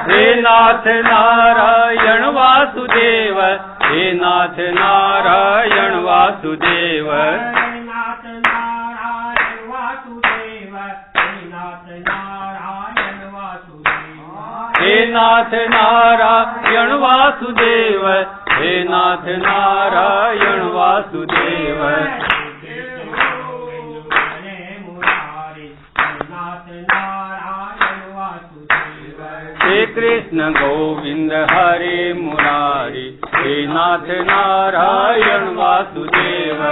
हे नाथ नारायण वासुदेव, हे नाथ नारायण वासुदेव, हे नाथ नारायण वासुदेव, हे नाथ नारायण वासुदेव, हे कृष्ण गोविंद हरे मुरारी, हे नाथ नारायण वासुदेव,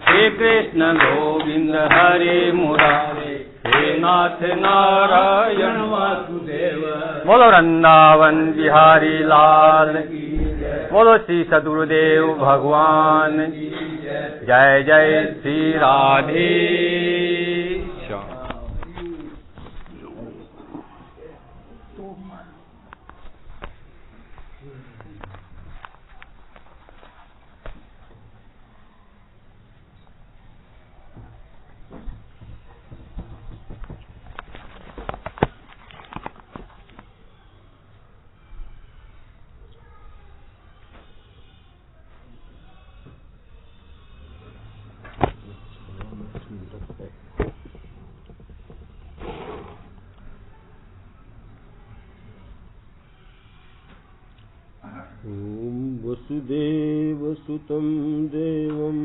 हे कृष्ण गोविंद हरे मुरारी, हे नाथ नारायण वासुदेव। बोलो वृंदावन बिहारी लाल की, बोलो श्री सद्गुरुदेव भगवान, जय जय श्री राधे। वसुदेवसुतं देवं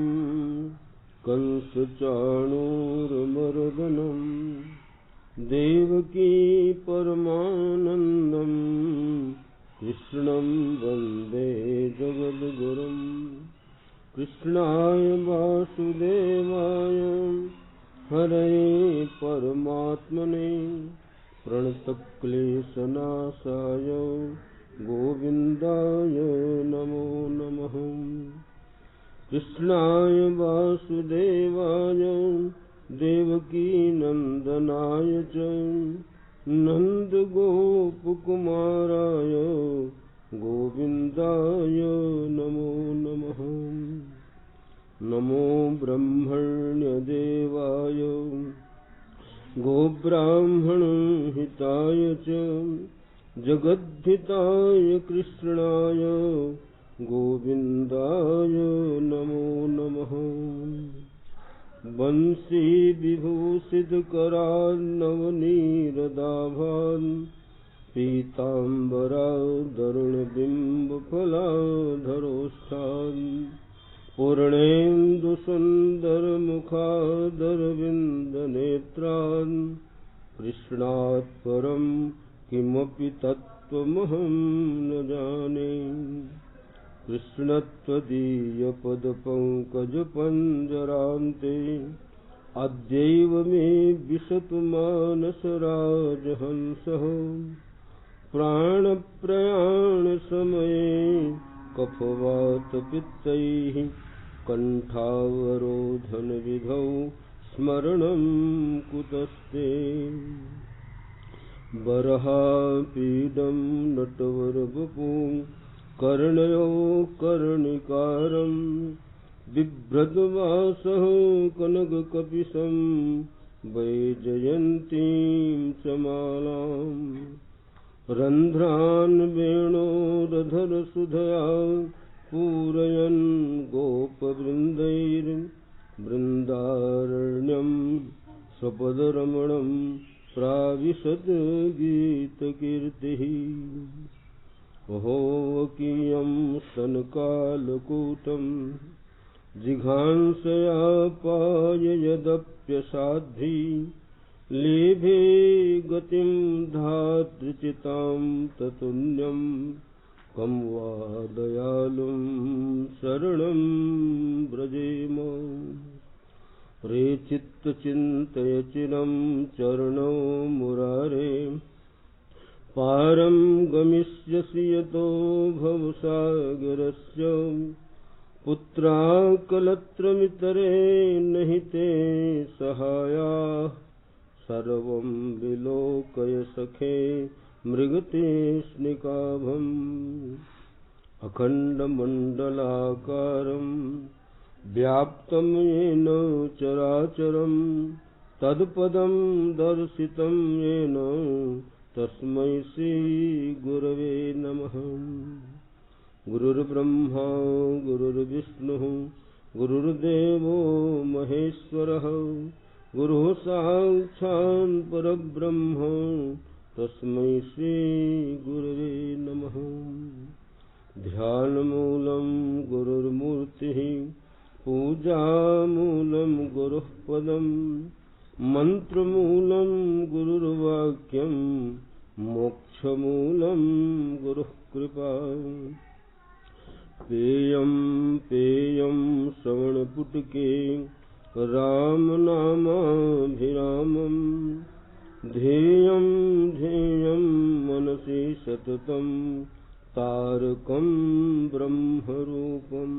कंसचाणूरमर्दनं, देवकी परमानन्दं, कृष्णं वन्दे जगद्गुरुं। कृष्णाय वासुदेवाय हरये परमात्मने, प्रणतक्लेशनाशाय गोविन्दाय नमो नमः। कृष्णाय वासुदेवाय देवकी नन्दनाय च नन्दगोपकुमाराय गोविन्दाय नमो नमः। नमो ब्रह्मण्यदेवाय गोब्राह्मणहिताय च जगद्धिताय कृष्णाय गोविन्दाय नमो नमः। वंशी विभूषितकरान्नवनीरदाभान्, पीताम्बरादरुणबिम्बफलाधरोष्ठान्, पूर्णेन्दुसुन्दरमुखादरविन्दनेत्रान्, कृष्णात् परं किमपि तत्त्वमहं न जाने। कृष्णत्वदीयपदपङ्कजपञ्जरान्ते अद्यैव मे विशतु मानसराजहंसः। प्राणप्रयाणसमये कफवातपित्तैः कण्ठावरोधनविधौ स्मरणं कुतस्ते। बर्हापीडं नटवरवपुं कर्णयो कर्णिकारं, बिभ्रद्वासः कनककपिशं वैजयन्तीं च मालाम्। रन्ध्रान् वेणोरधरसुधया पूरयन् गोपवृन्दैर्वृन्दारण्यं स्वपदरमणं प्राविशद् गीतकीर्तिः। अहो कियं स्तनकालकूटं जिघांसया पाययदप्यसाध्वी, लेभे गतिं धातृचितां ततुल्यं, कं वा दयालुं शरणं व्रजेम। रे चित्तचिन्तय चिरं चरणो मुरारे, पारं गमिष्यसि यतो भवसागरस्य। पुत्राकलत्रमितरे नहि ते सहायाः, सर्वं विलोकय सखे मृगतृष्णिकाभम्। अखण्डमण्डलाकारं व्याप्तं येन चराचरं तत्पदं दर्शितं येन तस्मै श्रीगुरवे नमः। गुरुर्ब्रह्मा गुरुर्विष्णुः गुरुर्देवो महेश्वरः गुरुः साक्षात् परब्रह्म तस्मै श्रीगुरवे नमः। ध्यानमूलं गुरुर्मूर्तिः पूजामूलं गुरुः पदम् मन्त्रमूलं गुरुर्वाक्यं मोक्षमूलं गुरुः कृपा। पेयं पेयं श्रवणपुटके रामनामाभिरामं ध्येयं ध्येयं मनसि सततं तारकं ब्रह्मरूपम्।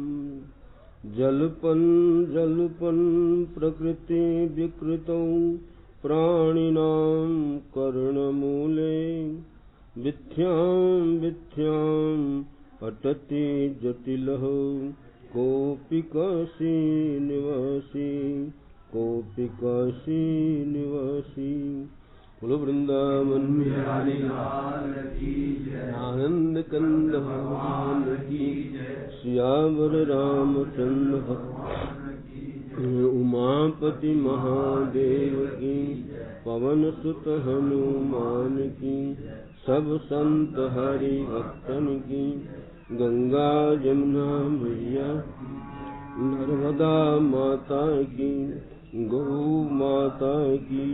जल्पन् जल्पन् प्रकृति विकृतौ प्राणिनां कर्णमूले विद्यां विद्यां अटति जटिलः कोऽपि काशी निवासी कोऽपि काशी निवासी। बोलो वृंदावन बिहारी लाल की जय। आनंद कंद भगवान की जय। सियावर रामचंद्र भगवान की जय। उमापति महादेव की पवन सुत हनुमान की सब संत हरि भक्तन की गंगा जमुना मैया नर्मदा माता की गौ माता की।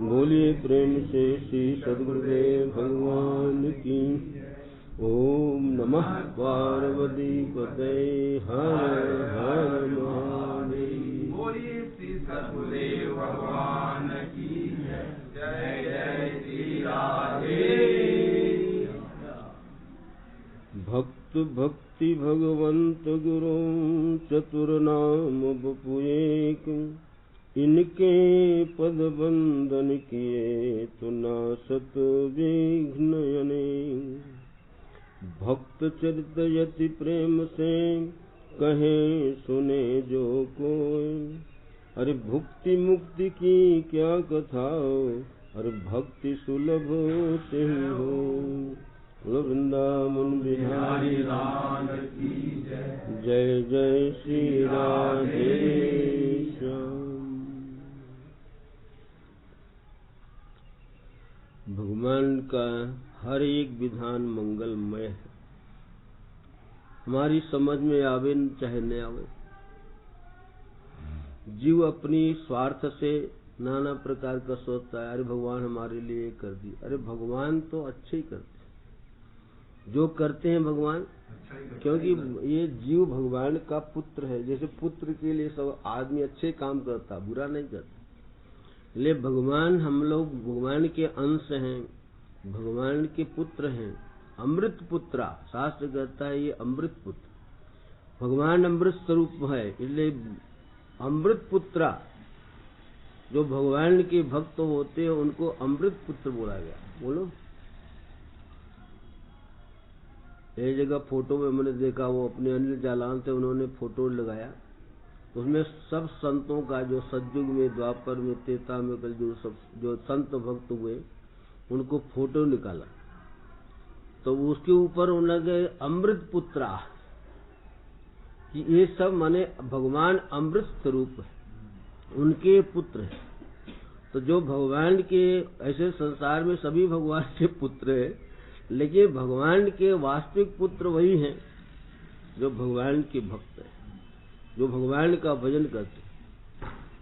बोलिए प्रेम से श्री सद्गुरुदेव भगवान की। ओम नमः पार्वती पते हर हर महादेव। बोलिए श्री सद्गुरुदेव भगवान की जय। जय जय श्री राधे। भक्त भक्ति भगवंत गुरु चतुर्नाम बपु एक इनके पद बंदन किए तो नासत विघ्न अनेक। भक्त चरित यति प्रेम से कहे सुने जो कोई अरे भुक्ति मुक्ति की क्या कथा अरे भक्ति सुलभ से ही हो। वृंदावन बिहारी लाल की जय। जय जय श्री राधे श्याम। भगवान का हर एक विधान मंगलमय है। हमारी समझ में आवे चाहे न आवे। जीव अपनी स्वार्थ से नाना प्रकार का सोचता है अरे भगवान हमारे लिए कर दी। अरे भगवान तो अच्छे ही करते हैं जो करते हैं भगवान, क्योंकि ये जीव भगवान का पुत्र है। जैसे पुत्र के लिए सब आदमी अच्छे काम करता बुरा नहीं करता। ले भगवान हम लोग भगवान के अंश हैं, भगवान के पुत्र हैं। अमृत पुत्रा शास्त्र कहता है ये अमृत पुत्र। भगवान अमृत स्वरूप है इसलिए अमृत पुत्रा जो भगवान के भक्त होते हैं उनको अमृत पुत्र बोला गया। बोलो एक जगह फोटो में मैंने देखा वो अपने अनिल जालान से उन्होंने फोटो लगाया उसमें सब संतों का जो सतयुग में द्वापर में त्रेता में कलयुग सब जो संत भक्त हुए उनको फोटो निकाला तो उसके ऊपर उन्होंने अमृत पुत्रा कि ये सब माने भगवान अमृत स्वरूप है उनके पुत्र है। तो जो भगवान के ऐसे संसार में सभी भगवान के पुत्र है लेकिन भगवान के वास्तविक पुत्र वही हैं जो भगवान के भक्त है जो भगवान का भजन करते।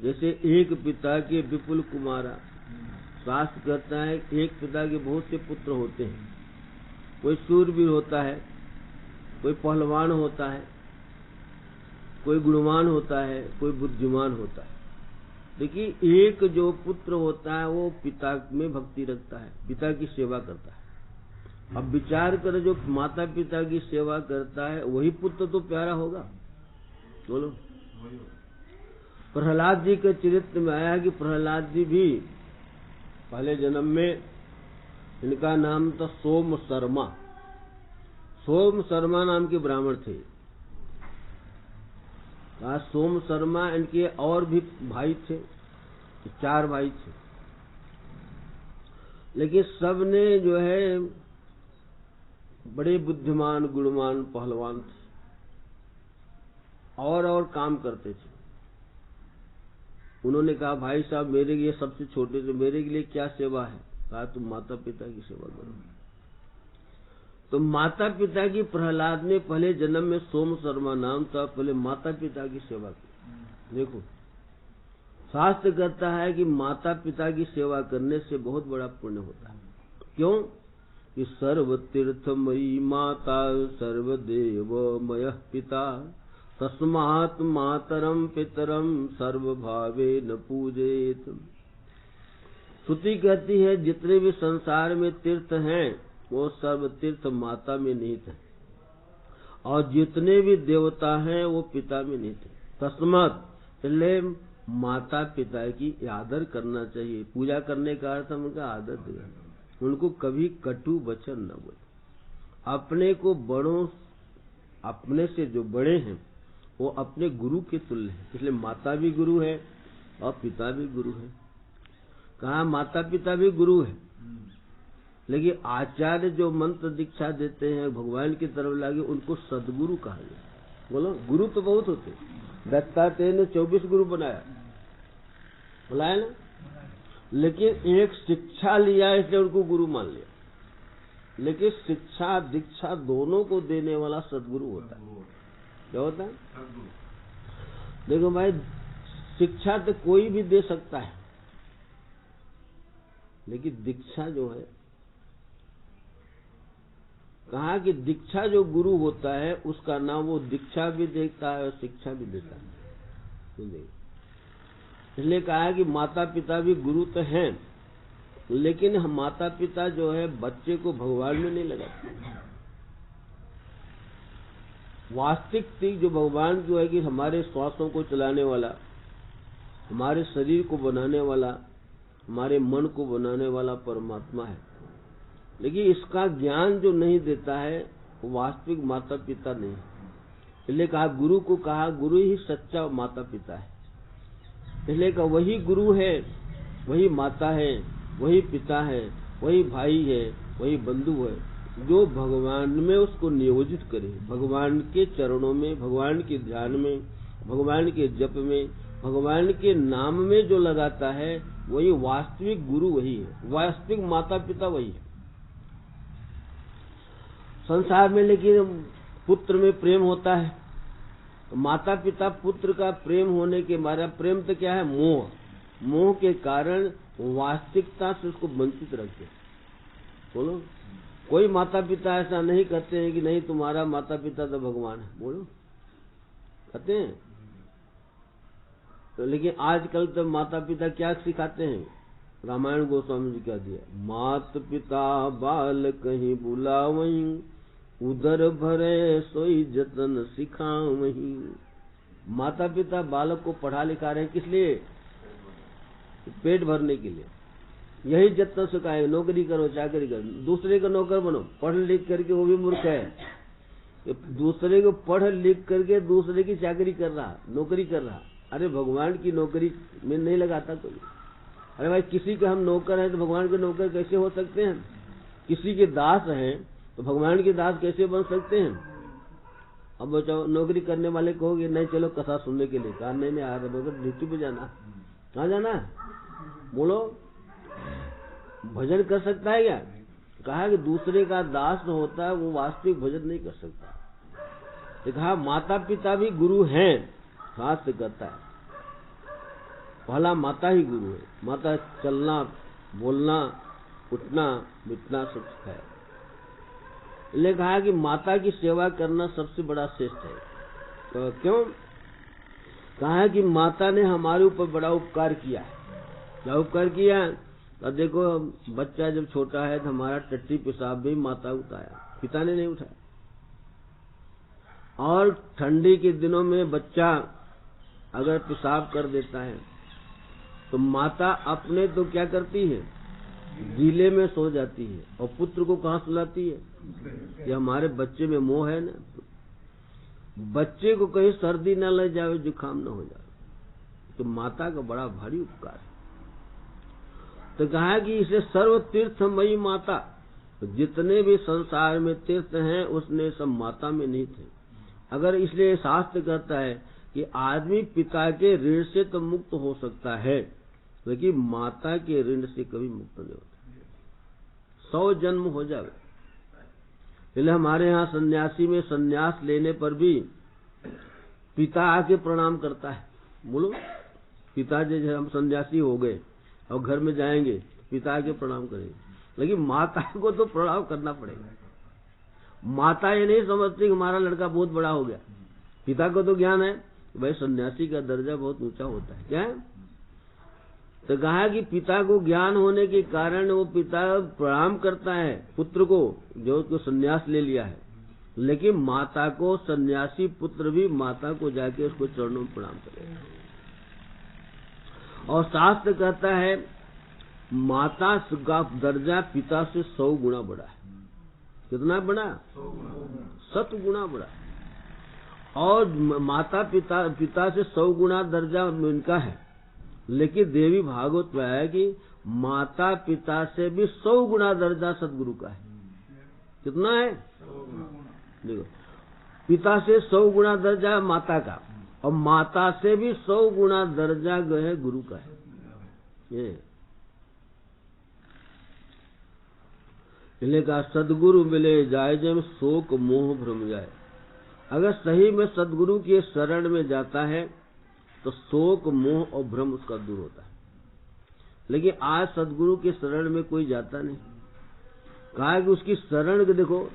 जैसे एक पिता के विपुल कुमारा शास्त्र कहता है एक पिता के बहुत से पुत्र होते हैं। कोई शूरवीर होता है, कोई पहलवान होता है, कोई गुणवान होता है, कोई बुद्धिमान होता है। देखिए एक जो पुत्र होता है वो पिता में भक्ति रखता है, पिता की सेवा करता है। अब विचार करें जो माता पिता की सेवा करता है वही पुत्र तो प्यारा होगा। बोलो प्रहलाद जी के चरित्र में आया कि प्रहलाद जी भी पहले जन्म में इनका नाम था सोम शर्मा। सोम शर्मा नाम के ब्राह्मण थे। कहा सोम शर्मा, इनके और भी भाई थे, 4 भाई थे, लेकिन सब ने जो है बड़े बुद्धिमान, गुणवान, पहलवान थे और काम करते थे। उन्होंने कहा भाई साहब मेरे लिए, सबसे छोटे थे, मेरे के लिए क्या सेवा है? कहा तुम माता पिता की सेवा करो। तो माता पिता की, प्रहलाद ने पहले जन्म में सोम शर्मा नाम था, पहले माता पिता की सेवा की। देखो शास्त्र कहता है कि माता पिता की सेवा करने से बहुत बड़ा पुण्य होता है। क्यों? कि सर्व तीर्थमयी माता सर्वदेवमय पिता तस्मात् मातरम पितरम सर्वभावेन पूजेत। श्रुति कहती है जितने भी संसार में तीर्थ हैं वो सर्व तीर्थ माता में निहित है, और जितने भी देवता हैं वो पिता में निहित है। तस्मात्, इसलिए माता पिता की आदर करना चाहिए। पूजा करने का अर्थ हम उनका आदर देना, उनको कभी कटु वचन न बोले। अपने को बड़ों, अपने से जो बड़े हैं वो अपने गुरु के तुल्य है, इसलिए माता भी गुरु है और पिता भी गुरु है। कहा माता पिता भी गुरु है, लेकिन आचार्य जो मंत्र दीक्षा देते हैं भगवान की तरफ लागे उनको सदगुरु कहा गया। बोलो गुरु तो बहुत होते, दत्तात्रेय ने 24 गुरु बनाया, बुलाया ना, लेकिन एक शिक्षा लिया इसलिए उनको गुरु मान लिया। लेकिन शिक्षा दीक्षा दोनों को देने वाला सदगुरु होता है। क्या होता है? देखो भाई, शिक्षा तो कोई भी दे सकता है, लेकिन दीक्षा जो है, कहा कि दीक्षा जो गुरु होता है उसका नाम वो दीक्षा भी देता है और शिक्षा भी देता है। इसलिए कहा कि माता पिता भी गुरु तो हैं, लेकिन हम माता पिता जो है बच्चे को भगवान में नहीं लगाते। वास्तविक जो भगवान जो है कि हमारे श्वासों को चलाने वाला, हमारे शरीर को बनाने वाला, हमारे मन को बनाने वाला परमात्मा है, लेकिन इसका ज्ञान जो नहीं देता है वो वास्तविक माता पिता नहीं। इसलिए कहा गुरु को, कहा गुरु ही सच्चा माता पिता है। इसलिए कहा वही गुरु है, वही माता है, वही पिता है, वही भाई है, वही बंधु है, जो भगवान में उसको नियोजित करे, भगवान के चरणों में, भगवान के ध्यान में, भगवान के जप में, भगवान के नाम में जो लगाता है वही वास्तविक गुरु वही है, वास्तविक माता पिता वही है। संसार में लेकिन पुत्र में प्रेम होता है, तो माता पिता पुत्र का प्रेम होने के मारे, प्रेम तो क्या है? मोह। मोह के कारण वास्तविकता से उसको वंचित रखते। बोलो कोई माता पिता ऐसा नहीं कहते हैं कि नहीं तुम्हारा माता पिता तो भगवान है, बोलो कहते हैं। तो लेकिन आजकल तो माता पिता क्या सिखाते हैं? रामायण गोस्वामी जी क्या दिया, मात पिता बाल कहीं बुलावहीं, उदर भरे सोई जतन सिखावहीं। माता पिता बालक को पढ़ा लिखा रहे हैं, किस लिए? पेट भरने के लिए। यही जतन सिखाए, नौकरी करो, चाकरी करो, दूसरे का नौकर बनो। पढ़ लिख करके वो भी मूर्ख है, दूसरे को पढ़ लिख करके दूसरे की चाकरी कर रहा, नौकरी कर रहा। अरे भगवान की नौकरी में नहीं लगाता कोई। अरे भाई किसी के हम नौकर हैं तो भगवान के नौकर कैसे हो सकते हैं? किसी के दास हैं तो भगवान के दास कैसे बन सकते हैं? अब बचाओ, नौकरी करने वाले कहोगे नहीं चलो कथा सुनने के लिए, कहा नहीं आ रहा, मगर ड्यूटी पे जाना। कहाँ जाना है? बोलो भजन कर सकता है क्या? कहा कि दूसरे का दास होता है वो वास्तविक भजन नहीं कर सकता। तो कहा माता पिता भी गुरु हैं, शास्त्र कहता है पहला माता ही गुरु है। माता चलना, बोलना, उठना, बैठना सब सिखाया। इसलिए कहा कि माता की सेवा करना सबसे बड़ा श्रेष्ठ है। तो क्यों? कहा कि माता ने हमारे ऊपर बड़ा उपकार किया है। क्या उपकार किया? तो देखो बच्चा जब छोटा है तो हमारा टट्टी पेशाब भी माता उठाया, पिता ने नहीं उठाया। और ठंडी के दिनों में बच्चा अगर पेशाब कर देता है तो माता अपने तो क्या करती है? गीले में सो जाती है और पुत्र को कहाँ सुलाती है? ये हमारे बच्चे में मोह है ना। बच्चे को कहीं सर्दी न लग जावे, जुकाम न हो जाए, तो माता का बड़ा भारी उपकार है। तो कहा कि इसे सर्व तीर्थमयी माता, तो जितने भी संसार में तीर्थ हैं उसने सब माता में नहीं थे। अगर इसलिए शास्त्र कहता है कि आदमी पिता के ऋण से तो मुक्त हो सकता है, लेकिन माता के ऋण से कभी मुक्त नहीं होता। 100 जन्म हो जावे। इसलिए हमारे यहाँ सन्यासी में सन्यास लेने पर भी पिता आके प्रणाम करता है। बोलो, पिता जैसे हम सन्यासी हो गए और घर में जाएंगे, पिता आके प्रणाम करेंगे, लेकिन माता को तो प्रणाम करना पड़ेगा। माता ये नहीं समझती कि हमारा लड़का बहुत बड़ा हो गया। पिता को तो ज्ञान है भाई सन्यासी का दर्जा बहुत ऊंचा होता है। क्या है? तो कहा कि पिता को ज्ञान होने के कारण वो पिता प्रणाम करता है पुत्र को जो उसको सन्यास ले लिया है, लेकिन माता को सन्यासी पुत्र भी माता को जाके उसको चरणों में प्रणाम करेगा। और शास्त्र कहता है माता का दर्जा पिता से 100 गुना बड़ा है। कितना बड़ा? 100 गुना बड़ा। और माता पिता से 100 गुना दर्जा इनका है, लेकिन देवी भागवत में है कि माता पिता से भी 100 गुना दर्जा सदगुरु का है। कितना है? देखो, पिता से 100 गुना दर्जा माता का, और माता से भी 100 गुना दर्जा गए गुरु का है। ये इसलिए कहा सदगुरु मिले जाए जब शोक मोह भ्रम जाए। अगर सही में सदगुरु के शरण में जाता है तो शोक मोह और भ्रम उसका दूर होता है। लेकिन आज सदगुरु के शरण में कोई जाता नहीं। कहा कि उसकी शरण के देखो,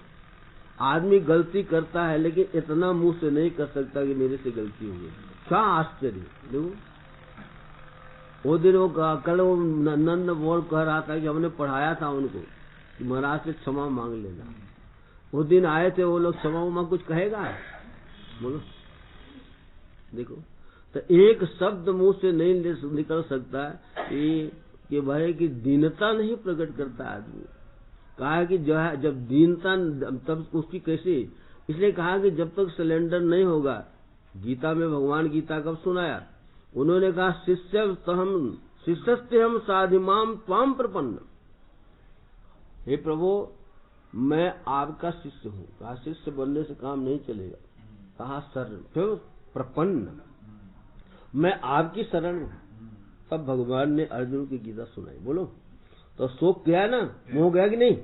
आदमी गलती करता है लेकिन इतना मुंह से नहीं कर सकता कि मेरे से गलती हुई। क्या आश्चर्य। देखो वो दिन वो कल वो नंद बोल कह रहा था कि हमने पढ़ाया था उनको कि महाराज से क्षमा मांग लेना। वो दिन आए थे वो लोग, क्षमा मांग कुछ कहेगा? बोलो देखो, तो एक शब्द मुंह से नहीं निकल सकता कि भाई की दीनता नहीं प्रकट करता आदमी। कहा कि जो है जब दीनता तब उसकी कैसी, इसलिए कहा कि जब तक सिलेंडर नहीं होगा। गीता में भगवान गीता कब सुनाया? उन्होंने कहा शिष्यस्ते हम साधिमाम त्वाम प्रपन्न। हे प्रभु मैं आपका शिष्य हूँ। कहा शिष्य बनने से काम नहीं चलेगा। कहा शरण, फिर प्रपन्न, मैं आपकी शरण हूँ। तब भगवान ने अर्जुन की गीता सुनाई। बोलो, तो शोक गया ना, मोह गया कि नहीं?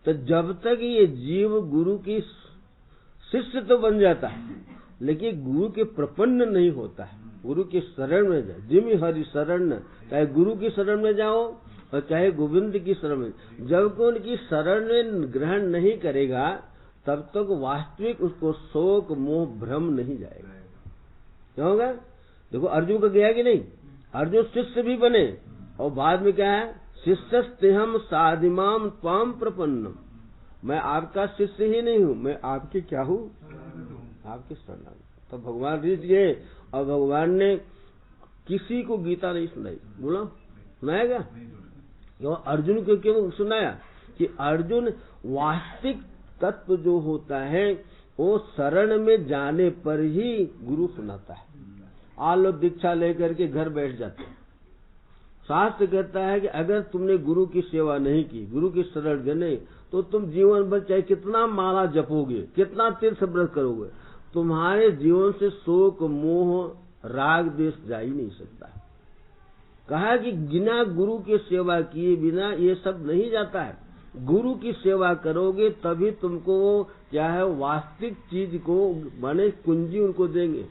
तो जब तक ये जीव गुरु की शिष्य तो बन जाता है, लेकिन गुरु के प्रपन्न नहीं होता है। गुरु की शरण में जाए, जिम हरि शरण, चाहे गुरु की शरण में जाओ और चाहे गोविंद की शरण में, जब को उनकी शरण में ग्रहण नहीं करेगा तब तक वास्तविक उसको शोक मोह भ्रम नहीं जाएगा। क्या होगा? देखो अर्जुन का गया कि नहीं? अर्जुन शिष्य भी बने और बाद में क्या है? शिष्यस्तेहम साधिमाम त्वाम प्रपन्नम। मैं आपका शिष्य ही नहीं हूँ, मैं आपके क्या हूँ? आपके शरण। तो भगवान रीझ गए और भगवान ने किसी को गीता नहीं सुनाई। बोलो, सुनाएगा? तो अर्जुन को क्यों सुनाया? कि अर्जुन वास्तविक तत्व जो होता है वो शरण में जाने पर ही गुरु सुनाता है। आज लोग दीक्षा लेकर के घर बैठ जाते हैं। शास्त्र कहता है कि अगर तुमने गुरु की सेवा नहीं की, गुरु की शरण गए, तो तुम जीवन भर चाहे कितना माला जपोगे, कितना तीर्थ व्रत करोगे, तुम्हारे जीवन से शोक मोह राग द्वेष जा ही नहीं सकता। कहा कि बिना गुरु की सेवा किए बिना ये सब नहीं जाता है। गुरु की सेवा करोगे तभी तुमको क्या है वास्तविक चीज को माने कुंजी उनको देंगे।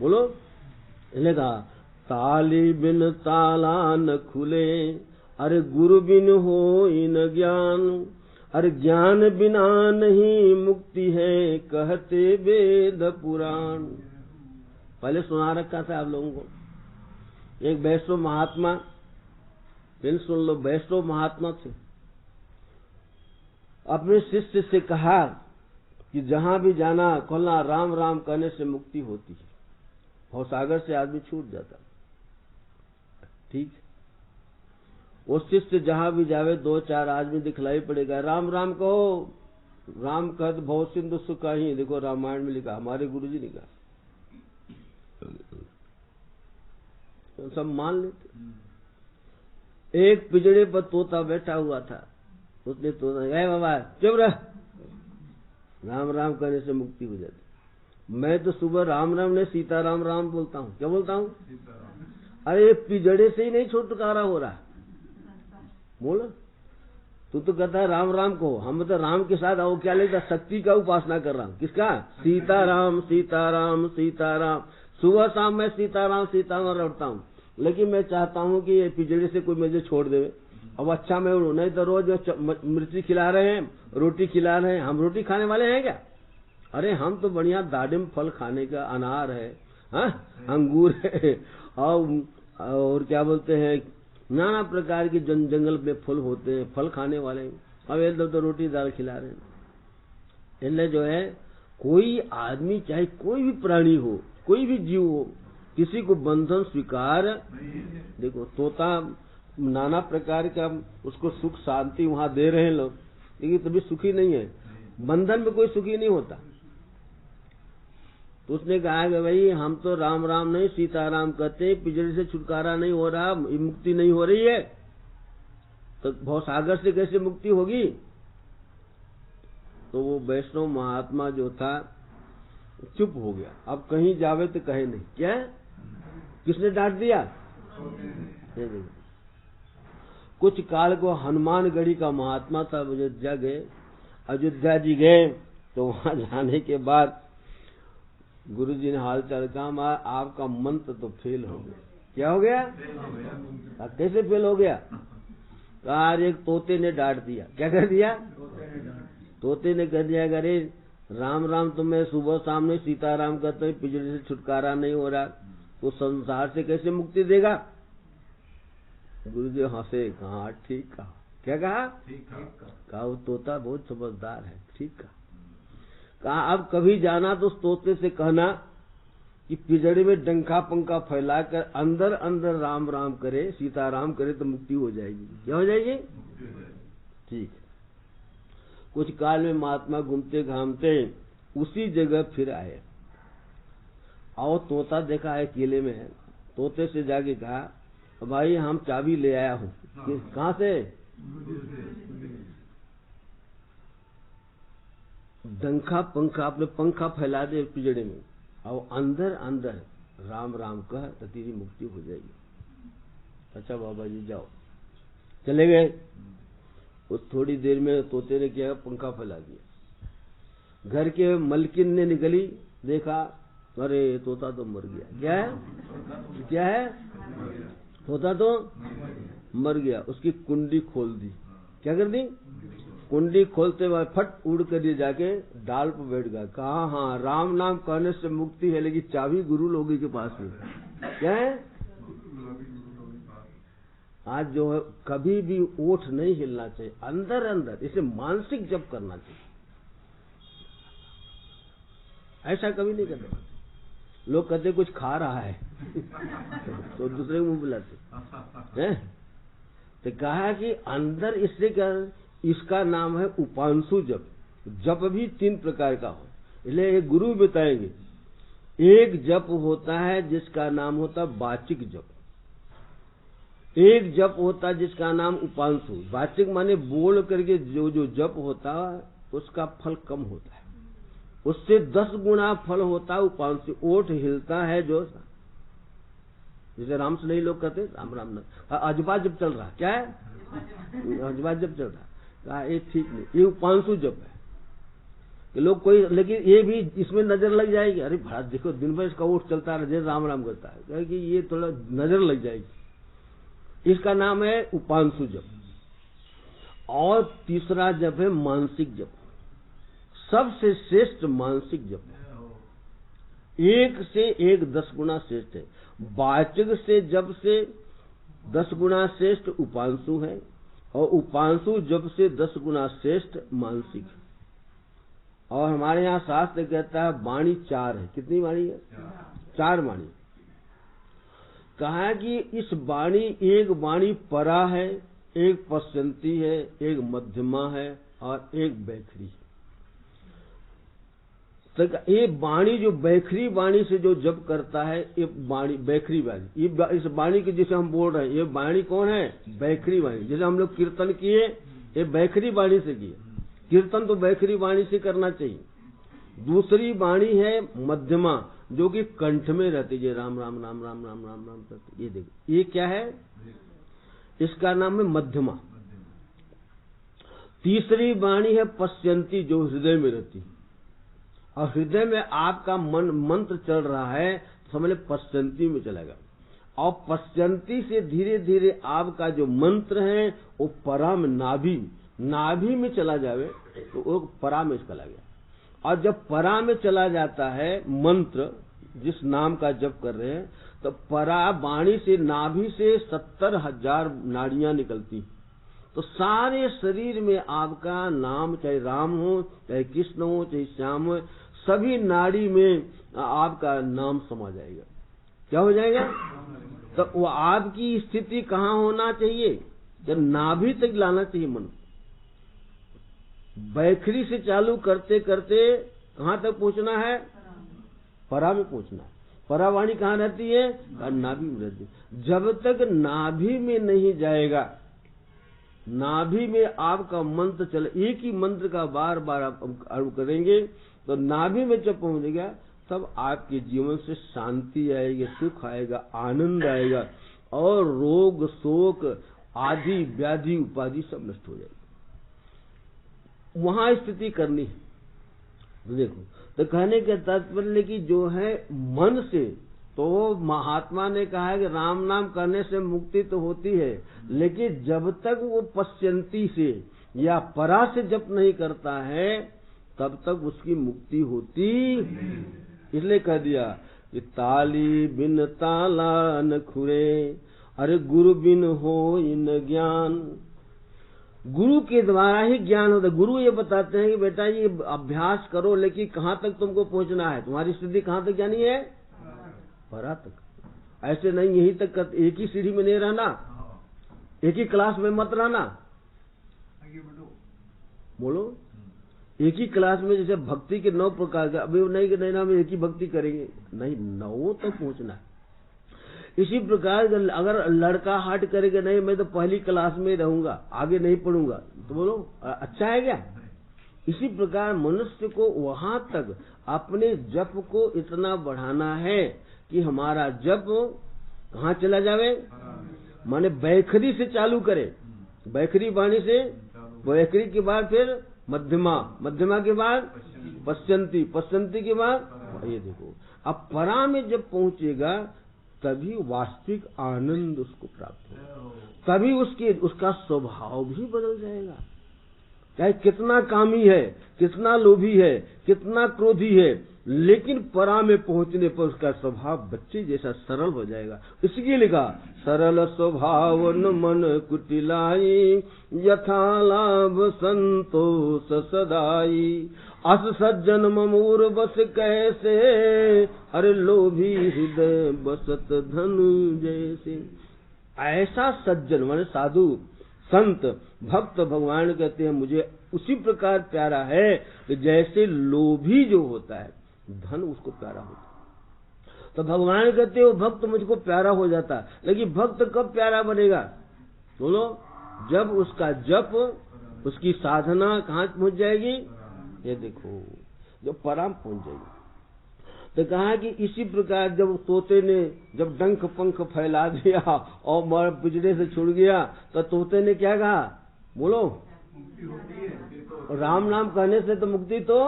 बोलो, इसलिए कहा ताली बिन ताला न खुले, अरे गुरु बिन हो इन ज्ञान, अरे ज्ञान बिना नहीं मुक्ति है कहते वेद पुराण। पहले सुना रखा था आप लोगों को। एक वैष्णव महात्मा, फिर सुन लो, वैष्णव महात्मा थे, अपने शिष्य से कहा कि जहां भी जाना खोलना राम राम कहने से मुक्ति होती है, भवसागर से आदमी छूट जाता। ठीक, वो शिष्य जहां भी जावे 2-4 आदमी दिखलाई पड़ेगा, राम राम कहो, राम कहत भव सिंधु सुखा ही, देखो रामायण में लिखा, हमारे गुरु जी ने कहा, तो सब मान लेते। एक पिजड़े पर तोता बैठा हुआ था, उसने तोता, ए बाबा चुप रह, राम राम करने से मुक्ति हो जाती। मैं तो सुबह राम राम ने सीता राम राम बोलता हूँ, क्या बोलता हूँ? अरे पिजड़े से ही नहीं छुटकारा हो रहा, बोलो। तू तो कहता है राम राम को, हम तो राम के साथ आओ, क्या लेता, शक्ति का उपासना कर रहा हूँ, किसका? सीताराम सीताराम सीताराम। सुबह शाम मैं सीताराम सीताराम रटता हूँ, लेकिन मैं चाहता हूँ कि ये पिजड़े से कोई मुझे छोड़ देवे, अब अच्छा मैं उड़ू, नहीं तो रोज मिर्ची खिला रहे हैं, रोटी खिला रहे हैं, हम रोटी खाने वाले हैं क्या? अरे हम तो बढ़िया दाडिम फल खाने का, अनार है, हाँ, अंगूर है, और क्या बोलते हैं, नाना प्रकार के जंगल में फल होते हैं, फल खाने वाले हैं। अब ये तो रोटी दाल खिला रहे हैं। इसलिए जो है, कोई आदमी चाहे कोई भी प्राणी हो, कोई भी जीव हो, किसी को बंधन स्वीकार, देखो तोता नाना प्रकार का उसको सुख शांति वहां दे रहे हैं लोग, लेकिन तभी सुखी नहीं है, बंधन में कोई सुखी नहीं होता। तो उसने कहा कि भाई हम तो राम राम नहीं सीताराम कहते, पिजड़े से छुटकारा नहीं हो रहा, मुक्ति नहीं हो रही है, तो भवसागर से कैसे मुक्ति होगी? तो वो वैष्णव महात्मा जो था चुप हो गया, अब कहीं जावे तो कहे नहीं, क्या किसने डांट दिया? कुछ काल को हनुमानगढ़ी का महात्मा था, अयोध्या गए, अयोध्या जी गए, तो वहां जाने के बाद गुरु जी ने हाल चाल कहा, आपका मंत्र तो फेल हो गया। क्या हो गया? कैसे फेल हो गया? कहा एक तोते ने डांट दिया। क्या कर दिया? तोते ने कह दिया, अरे राम राम तो मैं सुबह सामने सीताराम कहते हैं, पिजड़े से छुटकारा नहीं हो रहा, तो संसार से कैसे मुक्ति देगा? गुरु जी हंसे, कहा ठीक कहा। क्या कहा? कहा वो तोता बहुत समझदार है, ठीक कहा। कहा अब कभी जाना तो उस तोते से कहना कि पिजड़े में डंका पंखा फैलाकर अंदर अंदर राम राम करे, सीताराम करे, तो मुक्ति हो जाएगी। क्या हो जाएगी? ठीक। कुछ काल में महात्मा घूमते घामते उसी जगह फिर आए, और तोता देखा है किले में है। तोते से जाके कहा, भाई हम चाबी ले आया हूँ। कहाँ से? डंखा पंखा, अपने पंखा फैला दे पिजड़े में, और अंदर अंदर राम राम कह, तो तेरी मुक्ति हो जाएगी। अच्छा बाबा जी जाओ। चले गए। उस थोड़ी देर में तोते ने क्या, पंखा फैला दिया। घर के मलकिन ने निकली, देखा, अरे तोता तो मर गया। क्या है? क्या है? तोता तो मर गया। उसकी कुंडी खोल दी। क्या कर दी? कुंडी खोलते हुए फट उड़ कर ये जाके डाल पर बैठ गया। कहा हाँ राम नाम कहने से मुक्ति है, लेकिन चाबी गुरु लोगों के पास में। क्या है? आज जो है कभी भी ओठ नहीं हिलना चाहिए, अंदर अंदर इसे मानसिक जप करना चाहिए। ऐसा कभी नहीं करना। लोग कहते कुछ खा रहा है तो दूसरे को मुंह बुलाते हैं। तो कहा कि अंदर इससे क्या, इसका नाम है उपांशु जप। जप भी 3 प्रकार का हो, इसलिए गुरु बताएंगे। एक जप होता है जिसका नाम होता है वाचिक जप, एक जप होता है जिसका नाम उपांशु। वाचिक माने बोल करके जो जप होता है उसका फल कम होता है, उससे 10 गुना फल होता है उपांशु। ओठ हिलता है जो, जैसे राम से नहीं लोग कहते राम राम न, अजबा जब चल रहा। क्या है? अजबा जब चल रहा। कहा ये ठीक नहीं, ये उपांशु जप है कि लोग कोई, लेकिन ये भी इसमें नजर लग जाएगी। अरे भारत देखो दिन भर इसका ओठ चलता है, राम राम करता है, कि ये थोड़ा नजर लग जाएगी। इसका नाम है उपांशु जप। और तीसरा जप है मानसिक जप। सबसे श्रेष्ठ मानसिक जप है, 1 से 1 10 गुना श्रेष्ठ है। वाचिक से जप से 10 गुना श्रेष्ठ उपांशु है, और उपांशु जप से 10 गुना श्रेष्ठ मानसिक। और हमारे यहाँ शास्त्र कहता है वाणी 4 है। कितनी वाणी है? 4 वाणी। कहा कि इस वाणी, एक वाणी परा है, एक पश्यंती है, एक मध्यमा है और एक बैखरी। तो ये वाणी जो बैखरी वाणी से जो जप करता है, ये वाणी बैखरी वाणी, ये इस वाणी की जिसे हम बोल रहे हैं, ये वाणी कौन है? बैखरी वाणी। जैसे हम लोग कीर्तन किए, ये बैखरी वाणी से किए। कीर्तन तो बैखरी वाणी से करना चाहिए। दूसरी वाणी है मध्यमा, जो कि कंठ में रहती है, राम राम राम राम राम राम राम करती। ये देखो, ये क्या है? इसका नाम है मध्यमा। तीसरी वाणी है पश्यंती, जो हृदय में रहती, और हृदय में आपका मन मंत्र चल रहा है, तो समझ ले पश्यंती में चलेगा। और पश्यंती से धीरे धीरे आपका जो मंत्र है वो परा में नाभि में चला जावे, तो वो परा में चला गया। और जब परा में चला जाता है मंत्र, जिस नाम का जप कर रहे हैं, तो परा वाणी से नाभि से 70,000 नाड़ियां निकलती। तो सारे शरीर में आपका नाम, चाहे राम हो, चाहे कृष्ण हो, चाहे श्याम हो, सभी नाड़ी में आपका नाम समा जाएगा। क्या हो जाएगा? तो वो आपकी स्थिति कहाँ होना चाहिए? जब नाभि तक लाना चाहिए मन। बैखरी से चालू करते करते कहाँ तक पहुंचना है? परा में पहुंचना है। परावाणी कहाँ रहती है? नाभि में रहती है। जब तक नाभि में नहीं जाएगा, नाभि में आपका मंत्र चले, एक ही मंत्र का बार बार आप करेंगे, तो नाभि में जब पहुंचेगा, तब आपके जीवन से शांति आएगी, सुख आएगा, आनंद आएगा, और रोग शोक आदि व्याधि उपाधि सब नष्ट हो जाएगी। वहां स्थिति करनी है। तो देखो, तो कहने के तात्पर्य कि जो है मन से, तो महात्मा ने कहा है कि राम नाम करने से मुक्ति तो होती है, लेकिन जब तक वो पश्यंती से या परा से जप नहीं करता है, तब तक उसकी मुक्ति होती। इसलिए कह दिया कि ताली बिन ताला न खुरे, अरे गुरु बिन हो इन ज्ञान। गुरु के द्वारा ही ज्ञान होता है। गुरु ये बताते हैं कि बेटा ये अभ्यास करो, लेकिन कहाँ तक तुमको पहुंचना है, तुम्हारी स्थिति कहाँ तक जानी है? परा तक। ऐसे नहीं यहीं तक, एक ही सीढ़ी में नहीं रहना, एक ही क्लास में मत रहना। बोलो, एक ही क्लास में जैसे भक्ति के 9 प्रकार का, अभी नहीं कि नहीं ना हम एक ही भक्ति करेंगे, नहीं, 9 तक पहुंचना है। इसी प्रकार अगर लड़का हट करेगा, नहीं मैं तो पहली क्लास में रहूंगा, आगे नहीं पढ़ूंगा, तो बोलो अच्छा है क्या? इसी प्रकार मनुष्य को वहां तक अपने जप को इतना बढ़ाना है कि हमारा जप कहाँ चला जावे, माने बैखरी से चालू करे, बैखरी वाणी से, बैखरी के बाद फिर मध्यमा, मध्यमा के बाद पश्यंती, पश्यंती के बाद ये देखो, अब परा में जब पहुंचेगा तभी वास्तविक आनंद उसको प्राप्त होगा, तभी उसका स्वभाव भी बदल जाएगा। चाहे कितना कामी है, कितना लोभी है, कितना क्रोधी है, लेकिन परा में पहुंचने पर उसका स्वभाव बच्चे जैसा सरल हो जाएगा। इसलिए लिखा, सरल स्वभाव न मन कुटिलाई, यथा लाभ संतोष सदाई, अस सज्जन ममूर बस कैसे, अरे लोभी हृदय बसत धन जैसे। ऐसा सज्जन माने साधु संत भक्त भगवान कहते हैं मुझे उसी प्रकार प्यारा है कि जैसे लोभी जो होता है धन उसको प्यारा होता है। तो भगवान कहते हो भक्त मुझको प्यारा हो जाता है, लेकिन भक्त कब प्यारा बनेगा? बोलो, जब उसका जप, उसकी साधना कहाँ पहुंच जाएगी? ये देखो, जब पराम पहुंच जाएगी। तो कहा कि इसी प्रकार जब तोते ने जब डंक पंख फैला दिया और पिंजरे से छुड़ गया, तो तोते ने क्या कहा? बोलो, राम नाम कहने से तो मुक्ति तो,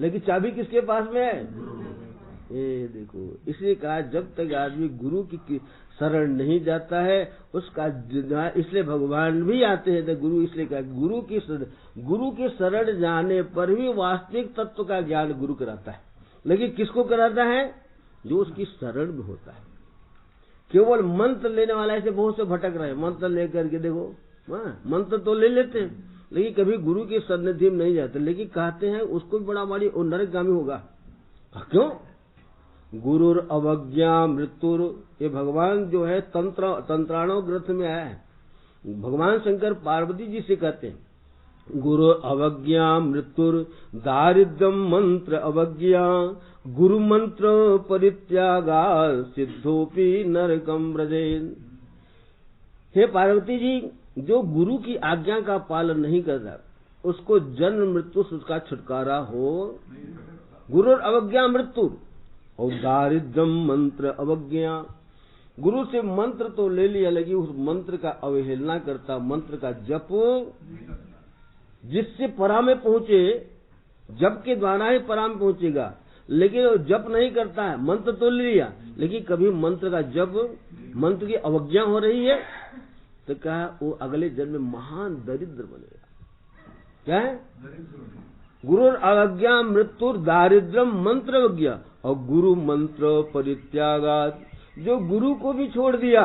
लेकिन चाबी किसके पास में है? ये देखो, इसलिए कहा जब तक आदमी गुरु की शरण नहीं जाता है उसका, इसलिए भगवान भी आते हैं तो गुरु, इसलिए कहा गुरु की शरण जाने पर भी वास्तविक तत्व का ज्ञान गुरु कराता है। लेकिन किसको कराता है? जो उसकी शरण में होता है। केवल मंत्र लेने वाला ऐसे बहुत से भटक रहे हैं, मंत्र लेकर के देखो, मंत्र तो ले लेते हैं लेकिन कभी गुरु के सन्निधि में नहीं जाते, लेकिन कहते हैं उसको भी बड़ा बड़ी नरकगामी होगा। क्यों? गुरुर अवज्ञा मृत्युर, ये भगवान जो है तंत्राणो ग्रंथ में आया है, भगवान शंकर पार्वती जी से कहते हैं, गुरु अवज्ञा मृत्युर दारिद्र्यम मंत्र अवज्ञा गुरु मंत्र परित्यागा सिद्धोपि नरकम व्रजेन। हे पार्वती जी, जो गुरु की आज्ञा का पालन नहीं करता उसको जन्म मृत्यु से उसका छुटकारा हो। गुरु अवज्ञा मृत्यु और दारिद्र्यम मंत्र अवज्ञा, गुरु से मंत्र तो ले लिया, लेकिन उस मंत्र का अवहेलना करता, मंत्र का जप जिससे परा में पहुंचे, जप के द्वारा ही परा में पहुंचेगा, लेकिन वो जप नहीं करता है, मंत्र तो ले लिया लेकिन कभी मंत्र का जप, मंत्र की अवज्ञा हो रही है, तो कहा वो अगले जन्म में महान दरिद्र बनेगा। क्या है? गुरु अवज्ञा मृत्यु दारिद्र्यम मंत्र अवज्ञा और गुरु मंत्र परित्यागात, जो गुरु को भी छोड़ दिया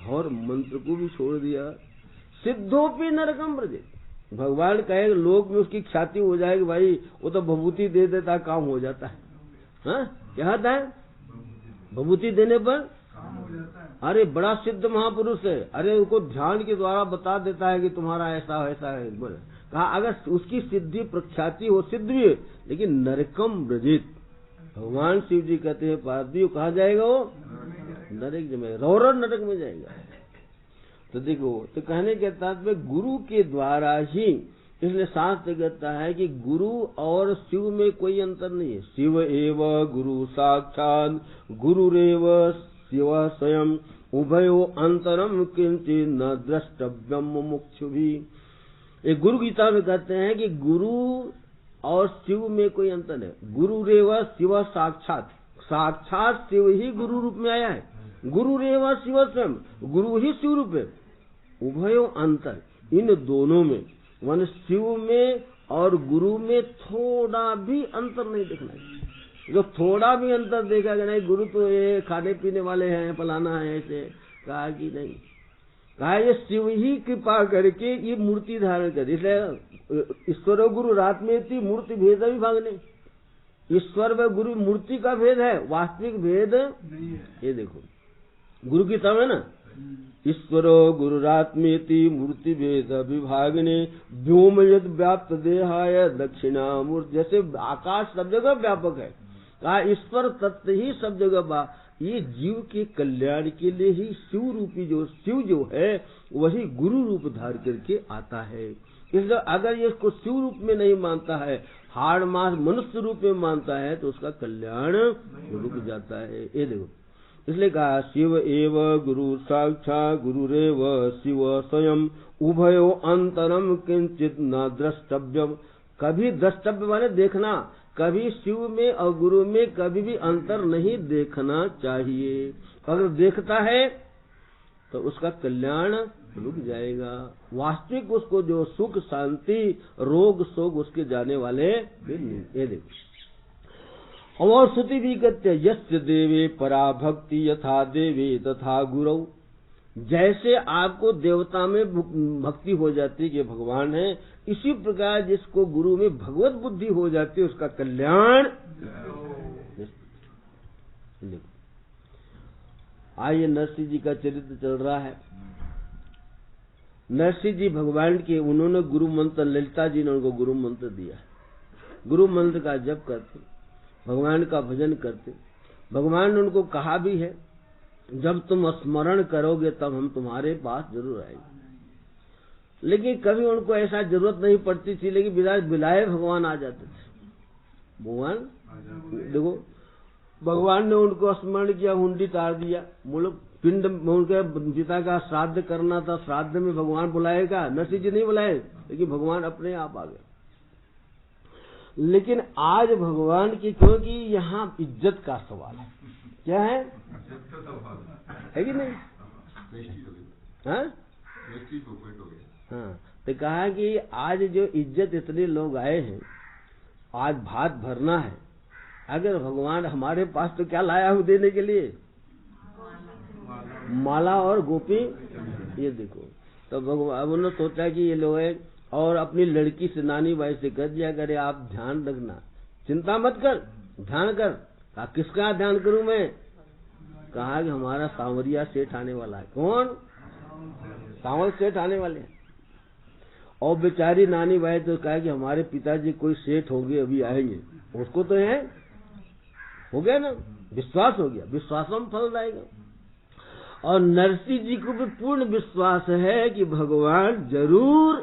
और मंत्र को भी छोड़ दिया, सिद्धोपि नरकम व्रजेत। भगवान कहे लोक में उसकी ख्याति हो जाएगी, भाई वो तो भभूति दे देता काम हो जाता है। हाँ, क्या होता है? भभूति देने पर अरे बड़ा सिद्ध महापुरुष है, अरे उनको ध्यान के द्वारा बता देता है कि तुम्हारा ऐसा ऐसा है। कहा अगर उसकी सिद्धि प्रख्याति हो, सिद्ध भी है, लेकिन नरकम व्रजेत। भगवान शिव जी कहते हैं पार्वती कहाँ जाएगा? वो नरक में, रौरव नरक में जाएगा। तो देखो, तो कहने के तात्पर्य गुरु के द्वारा ही, इसलिए शास्त्र कहता है कि गुरु और शिव में कोई अंतर नहीं है। शिव एव गुरु साक्षात गुरुरेव शिव स्वयं उभयो अंतरम किंचित न द्रष्टव्यम मुमुक्षुभिः। एक गुरु गीता में कहते हैं कि गुरु और शिव में कोई अंतर नहीं। गुरुरेव शिव साक्षात, साक्षात शिव ही गुरु रूप में आया है। गुरुरेव शिव स्वयं, गुरु ही शिव रूप है। उभयो अंतर, इन दोनों में, वन शिव में और गुरु में थोड़ा भी अंतर नहीं देखना है। जो थोड़ा भी अंतर देखा कि नहीं गुरु तो ये खाने पीने वाले हैं, फलाना है, ऐसे कहा कि नहीं, कहा ये शिव ही कृपा करके ये मूर्ति धारण कर। इसलिए ईश्वर गुरु रात में थी मूर्ति भेद भी भागने। ईश्वर व गुरु मूर्ति का भेद है, वास्तविक भेद नहीं है। ये देखो गुरु की तब है ना, ईश्वरो गुरुरात्मेति मूर्ति भेद विभागने व्योम यद व्याप्त देहाय दक्षिणा मूर्ति। जैसे आकाश सब जगह व्यापक है, कहा ईश्वर तत्व ही सब जगह ये जीव के कल्याण के लिए ही शिव रूपी जो शिव जो है वही गुरु रूप धार करके आता है। इसलिए अगर ये इसको शिव रूप में नहीं मानता है, हाड़ मास मनुष्य रूप में मानता है, तो उसका कल्याण रुक जाता है। ये देखो, इसलिए कहा शिव एव गुरु साक्षात् गुरुरेव शिव स्वयं उभयो अंतरम किंचित न द्रष्टव्यम। कभी द्रष्टव्य माने देखना, कभी शिव में और गुरु में कभी भी अंतर नहीं देखना चाहिए। अगर देखता है तो उसका कल्याण रुक जाएगा। वास्तविक उसको जो सुख शांति रोग शोक उसके जाने वाले फिर नहीं। ये देखो, और श्रुति भी कहते हैं यस्य देवे परा भक्ति यथा देवे तथा गुरु। जैसे आपको देवता में भक्ति हो जाती है कि भगवान है, इसी प्रकार जिसको गुरु में भगवत बुद्धि हो जाती है उसका कल्याण। आइए, नरसिंह जी का चरित्र चल रहा है। नरसिंह जी भगवान के, उन्होंने गुरु मंत्र, ललिता जी ने उनको गुरु मंत्र दिया। गुरु मंत्र का जप करते, भगवान का भजन करते। भगवान ने उनको कहा भी है जब तुम स्मरण करोगे तब हम तुम्हारे पास जरूर आएंगे। लेकिन कभी उनको ऐसा जरूरत नहीं पड़ती थी, लेकिन बिलाए भगवान आ जाते थे। भगवान देखो, भगवान ने उनको स्मरण किया, हुंडी तार दिया, मतलब पिंड उनके पिता का श्राद्ध करना था, श्राद्ध में भगवान बुलाएगा, नरसिंह जी नहीं बुलाए, लेकिन भगवान अपने आप आ गए। लेकिन आज भगवान की, क्योंकि यहाँ इज्जत का सवाल है, क्या है कि नहीं? हाँ, तो कहा कि आज जो इज्जत इतने लोग आए हैं, आज भात भरना है, अगर भगवान हमारे पास तो क्या लाया हूँ देने के लिए? माला और गोपी। ये देखो, तो भगवान उन्होंने सोचा कि ये लोग है, और अपनी लड़की से नानी बाई से कह दिया करे आप ध्यान रखना, चिंता मत कर, ध्यान कर। कहा किसका ध्यान करूं मैं? कहा कि हमारा सांवरिया सेठ आने वाला है। कौन? सावन सेठ आने वाले हैं। और बेचारी नानी बाई तो कहा कि हमारे पिताजी कोई सेठ होंगे, अभी आएंगे। उसको तो है, हो गया ना, विश्वास हो गया, विश्वासम फल आएगा। और नरसिंह जी को भी पूर्ण विश्वास है कि भगवान जरूर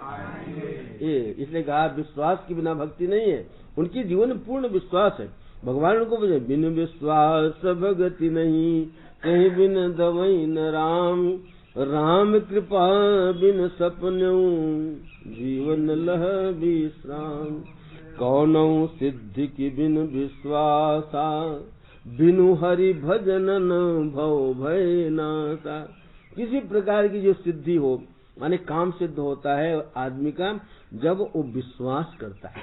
ये, इसलिए कहा विश्वास के बिना भक्ति नहीं है। उनके जीवन में पूर्ण विश्वास है। भगवान उनको बोले बिन विश्वास भगति नहीं, कहीं बिन दवई न राम, राम कृपा बिन सपनऊ, जीवन लह विश्राम। कौनऊ सिद्धि की बिन विश्वासा, बिनु हरि भजनन भव भय नासा। किसी प्रकार की जो सिद्धि हो, माने काम सिद्ध होता है आदमी का जब वो विश्वास करता है।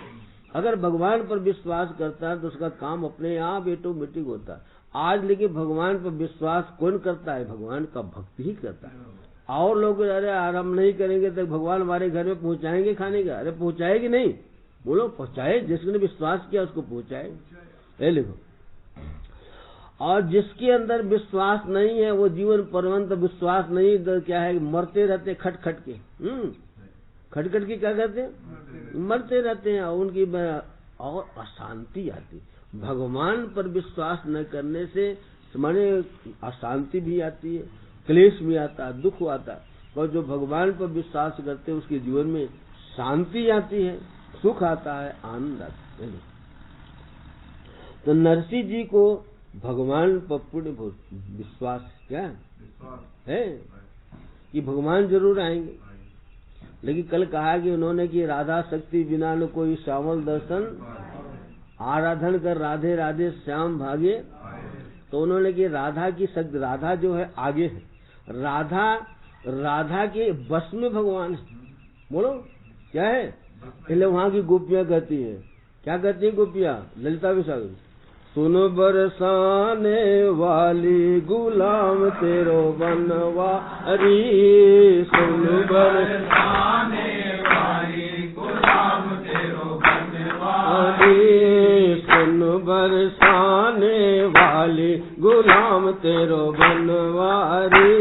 अगर भगवान पर विश्वास करता है तो उसका काम अपने आप ऑटोमेटिक होता है। आज लेकिन भगवान पर विश्वास कौन करता है? भगवान का भक्त ही करता है। और लोग अरे आराम नहीं करेंगे तो भगवान हमारे घर में पहुंचाएंगे खाने का? अरे पहुंचाएगी नहीं, बोलो पहुंचाए, जिसने विश्वास किया उसको पहुंचाए। ये लिखो। और जिसके अंदर विश्वास नहीं है वो जीवन पर्यंत विश्वास नहीं, तो क्या है, मरते रहते खट खट के, खटखट के क्या कहते हैं, मरते रहते हैं। और उनकी और अशांति आती। भगवान पर विश्वास न करने से माने अशांति भी आती है, क्लेश भी आता है, दुख आता है। और जो भगवान पर विश्वास करते हैं उसके जीवन में शांति आती है, सुख आता है, आनंद आता है। तो नरसिंह जी को भगवान पर पूर्ण विश्वास क्या है कि भगवान जरूर आएंगे। लेकिन कल कहा कि उन्होंने कि राधा शक्ति बिना न कोई श्यामल दर्शन, आराधन कर राधे राधे श्याम भागे। तो उन्होंने कि राधा की शक्ति, राधा जो है आगे है, राधा के बस में भगवान है। बोलो क्या है? इसलिए वहां की गोपियां कहती है, क्या कहती है गोपियां? ललिता विशाख, सुन बरसाने वाली गुलाम तेरो बनवारी, सुन बरसाने वाली गुलाम तेरो बनवारी, सुन बरसाने वाली गुलाम तेरो बनवारी,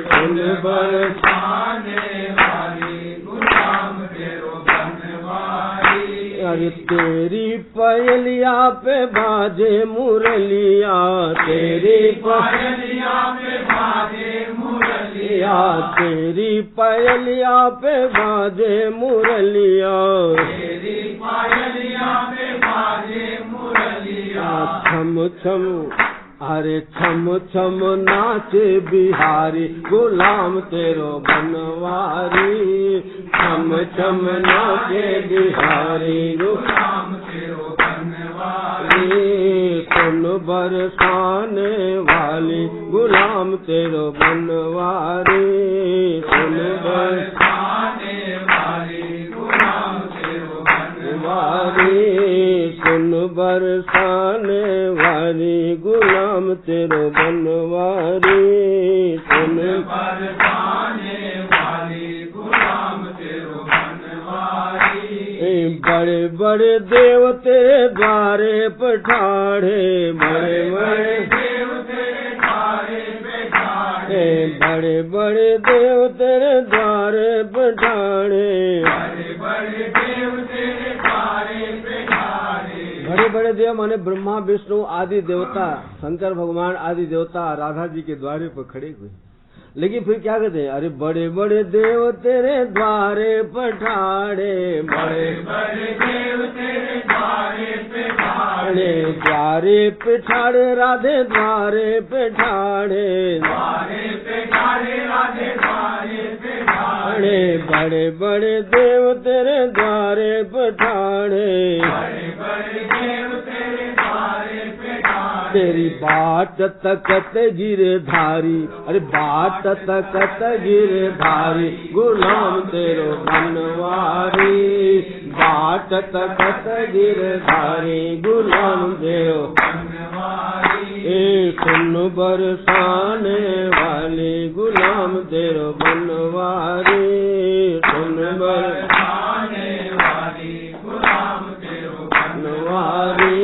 सुन बरसाने वाली गुलाम तेरो बनवारी। अरे तेरी पयलिया पे बाजे मुरलिया, तेरी पयलिया पे बाजे मुरलिया, तेरी पयलिया पे बाजे मुरलिया, तेरी पयलिया पे बाजे मुरलिया। छम छम अरे छम छम नाचे बिहारी, गुलाम तेरो बनवारी, छम छम नाचे बिहारी, गुलाम तेरो बनवारी। सुन बरसाने वाली गुलाम तेरो बनवारी, सुन बरसाने वाली गुलाम तेरो बनवारी, सुन बरसाने वाली गुलाम तेरो बनवारी, सुन बरसाने वाली गुलाम तेरो बनवारी। बड़े बड़े देव तेरे द्वारे पठाड़े, बड़े बड़े देव तेरे द्वारे पठाड़े, बड़े बड़े देव तेरे द्वारे पठाड़े, बड़े बड़े देव तेरे द्वारे पठाड़े। बड़े बड़े देव माने ब्रह्मा विष्णु आदि देवता, शंकर भगवान आदि देवता राधा जी के द्वारे पर खड़े हुए। लेकिन फिर क्या कहते हैं? अरे बड़े बड़े देव तेरे द्वारे पठाड़े, बड़े बड़े देव तेरे द्वारे पठाड़े, द्वारे पठाड़े राधे द्वारे पठाड़े, द्वारे पठाड़े राधे द्वारे पठाड़े। बड़े बड़े देव तेरे द्वारे पठाड़े, बड़े बड़े देव तेरे द्वारे पठाड़े। तेरी बाट तकत गिरधारी, अरे बाट तकत गिरधारी, गुलाम तेरो बनवारी, बाट तकत गिरधारी, गुलाम तेरो बनवारी। ए सुन बरसाने वाली गुलाम तेरो बनवारी, सुन बरसाने वाली गुलाम तेरो बनवारी,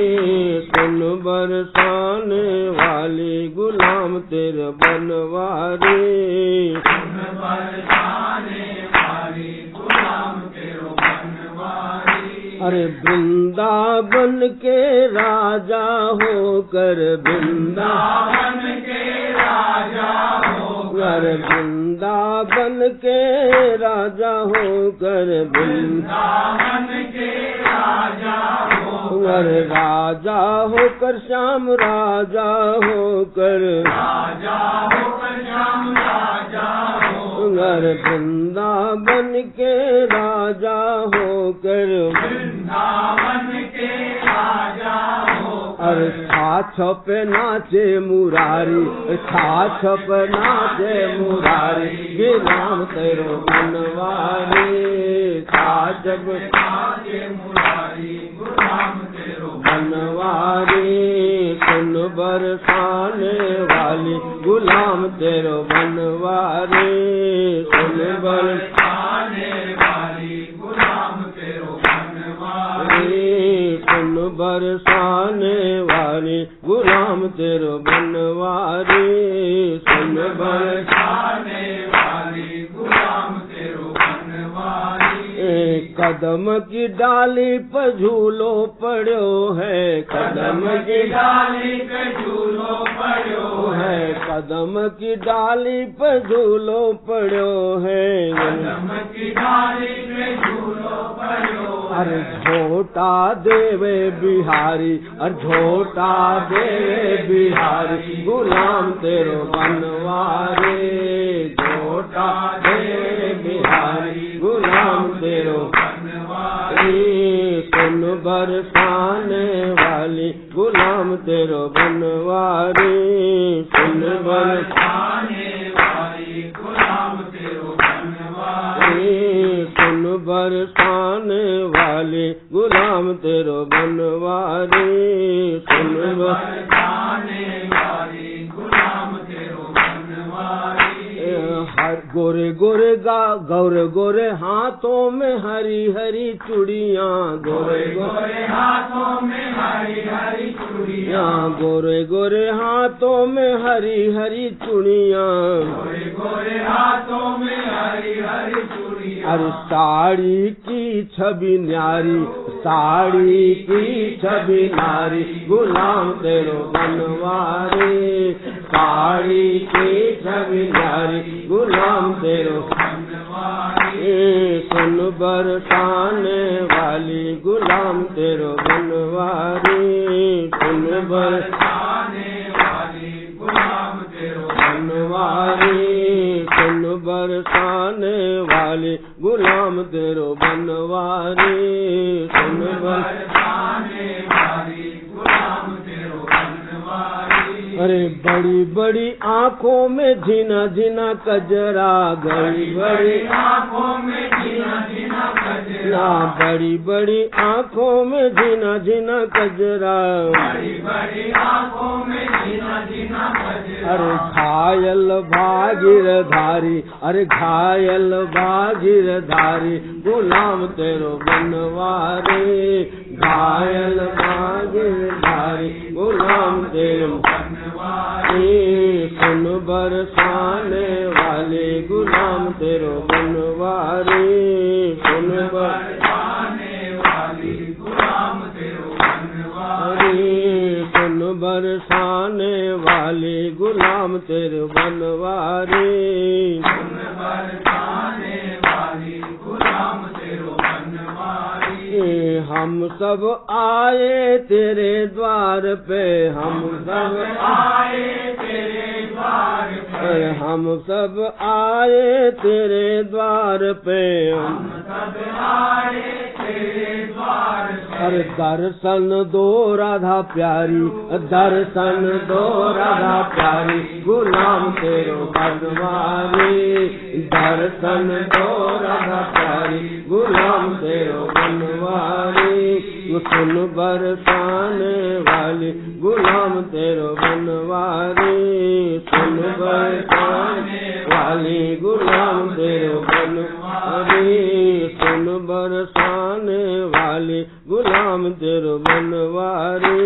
सुन बर बरसाने वाली गुलाम तेरे बनवारी। सुन बरसाने वाली गुलाम तेरो बनवारी। अरे वृंदावन के राजा होकर वृंदावन के राजा होकर वृंदावन के राजा होकर वृंदावन के राजा होकर राजा होकर श्याम राजा होकर राजा होकर श्याम राजा होकर वृंदावन के राजा होकर वृंदावन के राजा अरे छाछ पे नाचे मुरारी छाछ पे नाचे मुरारी गुलाम तेरो बनवारी। छाछ पे नाचे मुरारी गुलाम तेरो बनवारी। सुन बरसाने वाली गुलाम तेरो बनवारी। सुन बरसाने वाली गुलाम तेरो बनवारी। सुन बरसाने वाली गुलाम तेरो बनवारी। सुन बरसाने वाली गुलाम तेरो बनवारी। कदम की डाली पर झूलो पड़ो है। कदम की डाली पे झूलो पड़ो है। कदम की डाली पर झूलो पड़ो है। कदम की डाली पे झूलो पड़ो अरे झोटा देवे बिहारी अरे झोटा देवे बिहारी गुलाम तेरो बनवारी। झोटा देवे बिहारी गुलाम तेरो बनवारी। सुन बरसाने वाली गुलाम तेरो बनवारी। सुन बरसाने वाली गुलाम तेरो बनवारी। सुन बरसाने वाली गुलाम तेरो बनवारी। सुन बरसाने वाली गुलाम तेरो बनवारी। गोरे गोरे गोरे गोरे हाथों में हरी हरी चूड़ियाँ। गोरे गोरे हाथों में हरी हरी चूड़ियाँ। गोरे गोरे हाथों में हरी हरी चूड़ियाँ। गोरे गोरे हाथों में हरी हरी चूड़ियाँ। अरे साड़ी की छवि न्यारी साड़ी की छवि नारी गुलाम तेरो बनवारी। साड़ी की छवि नारी गुलाम तेरो बनवारी। सुन बरसाने वाली गुलाम तेरो बनवारी। सुन बरसाने वाली गुलाम तेरो बनवारी। सुन बरसाने वाली गुलाम तेरो बनवारी। सुन बरसाने वाली गुलाम तेरो बनवारी। अरे बड़ी बड़ी आँखों में झीना झीना कजरा बड़ी बड़ी आँखों में झीना झीना कजरा। बड़ी बड़ी आँखों में झीना झीना कजरा। बड़ी बड़ी आँखों में झीना झीना कजरा। अरे घायल भागीरधारी अरे घायल भागीरधारी गुलाम तेरो बनवारी। घायल भागीरधारी गुलाम तेरो बनवारी। सुन बरसाने वाले गुलाम तेरो बनवारी। सुन बरसाने वाली गुलाम तेरो बनवारी। सुन बरसाने वाली गुलाम तेरो बनवारी। सुन बरसाने वाली गुलाम तेरो बनवारी। हम सब आए तेरे द्वार पे हम सब आए तेरे द्वार पे। हम सब आए तेरे द्वार पे। हम सब आए तेरे द्वार पे। अरे दर्शन दो राधा प्यारी दर्शन दो राधा प्यारी गुलाम तेरो बनवारी। दर्शन दो राधा प्यारी गुलाम तेरो बनवारी। सुन बरसाने वाली गुलाम तेरो बनवारी। सुन बरसाने वाली वाली, गुलाम तेरे बनवारी, सुन बरसाने वाली, गुलाम तेरे बनवारी,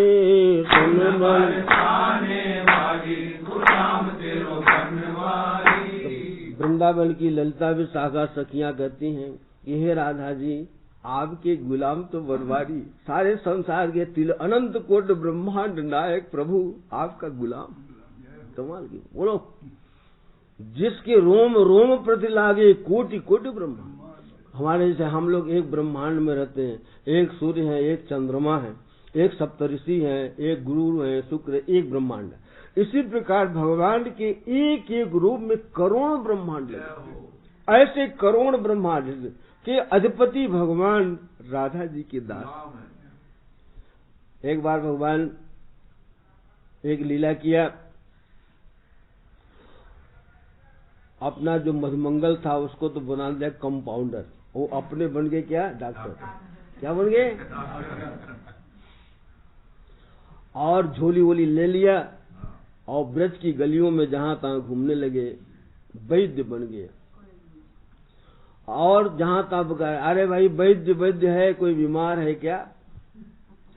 सुन बरसाने वाली, गुलाम तेरे बनवारी। वृंदावन की ललिता विशाखा सखियां कहती हैं कि हे राधा जी, आपके गुलाम तो बनवारी, सारे संसार के तिल अनंत कोटि ब्रह्मांड नायक प्रभु आपका गुलाम। कमाल की, बोलो, जिसके रोम रोम प्रति लागे कोटि कोटि ब्रह्मांड। हमारे जैसे हम लोग एक ब्रह्मांड में रहते हैं, एक सूर्य है, एक चंद्रमा है, एक सप्तऋषि है, एक गुरु है, शुक्र, एक ब्रह्मांड है। इसी प्रकार भगवान के एक एक रूप में करोड़ ब्रह्मांड है। ऐसे करोड़ ब्रह्मांड के अधिपति भगवान राधा जी के दास। एक बार भगवान एक लीला किया, अपना जो मधुमंगल था उसको तो बना दिया कंपाउंडर, वो अपने बन गए क्या, डॉक्टर। क्या बन गए, और झोली वोली ले लिया और ब्रज की गलियों में जहां तहां घूमने लगे, वैद्य बन गए। और जहां तहां बता, अरे भाई वैद्य वैद्य है, कोई बीमार है क्या,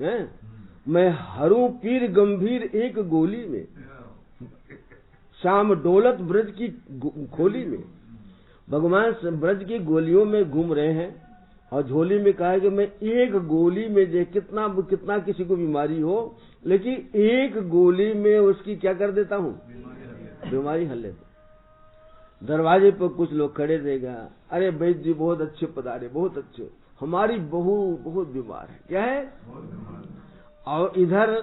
है? मैं हरू पीर गंभीर एक गोली में, शाम डोलत ब्रज की खोली में। भगवान ब्रज की गोलियों में घूम रहे हैं और झोली में कहा कि मैं एक गोली में, जे कितना कितना किसी को बीमारी हो, लेकिन एक गोली में उसकी क्या कर देता हूँ, बीमारी हल लेता। दरवाजे पर कुछ लोग खड़े रहेगा, अरे वैद्य जी बहुत अच्छे पधारे, बहुत अच्छे, हमारी बहू बहुत बीमार है। क्या है, और इधर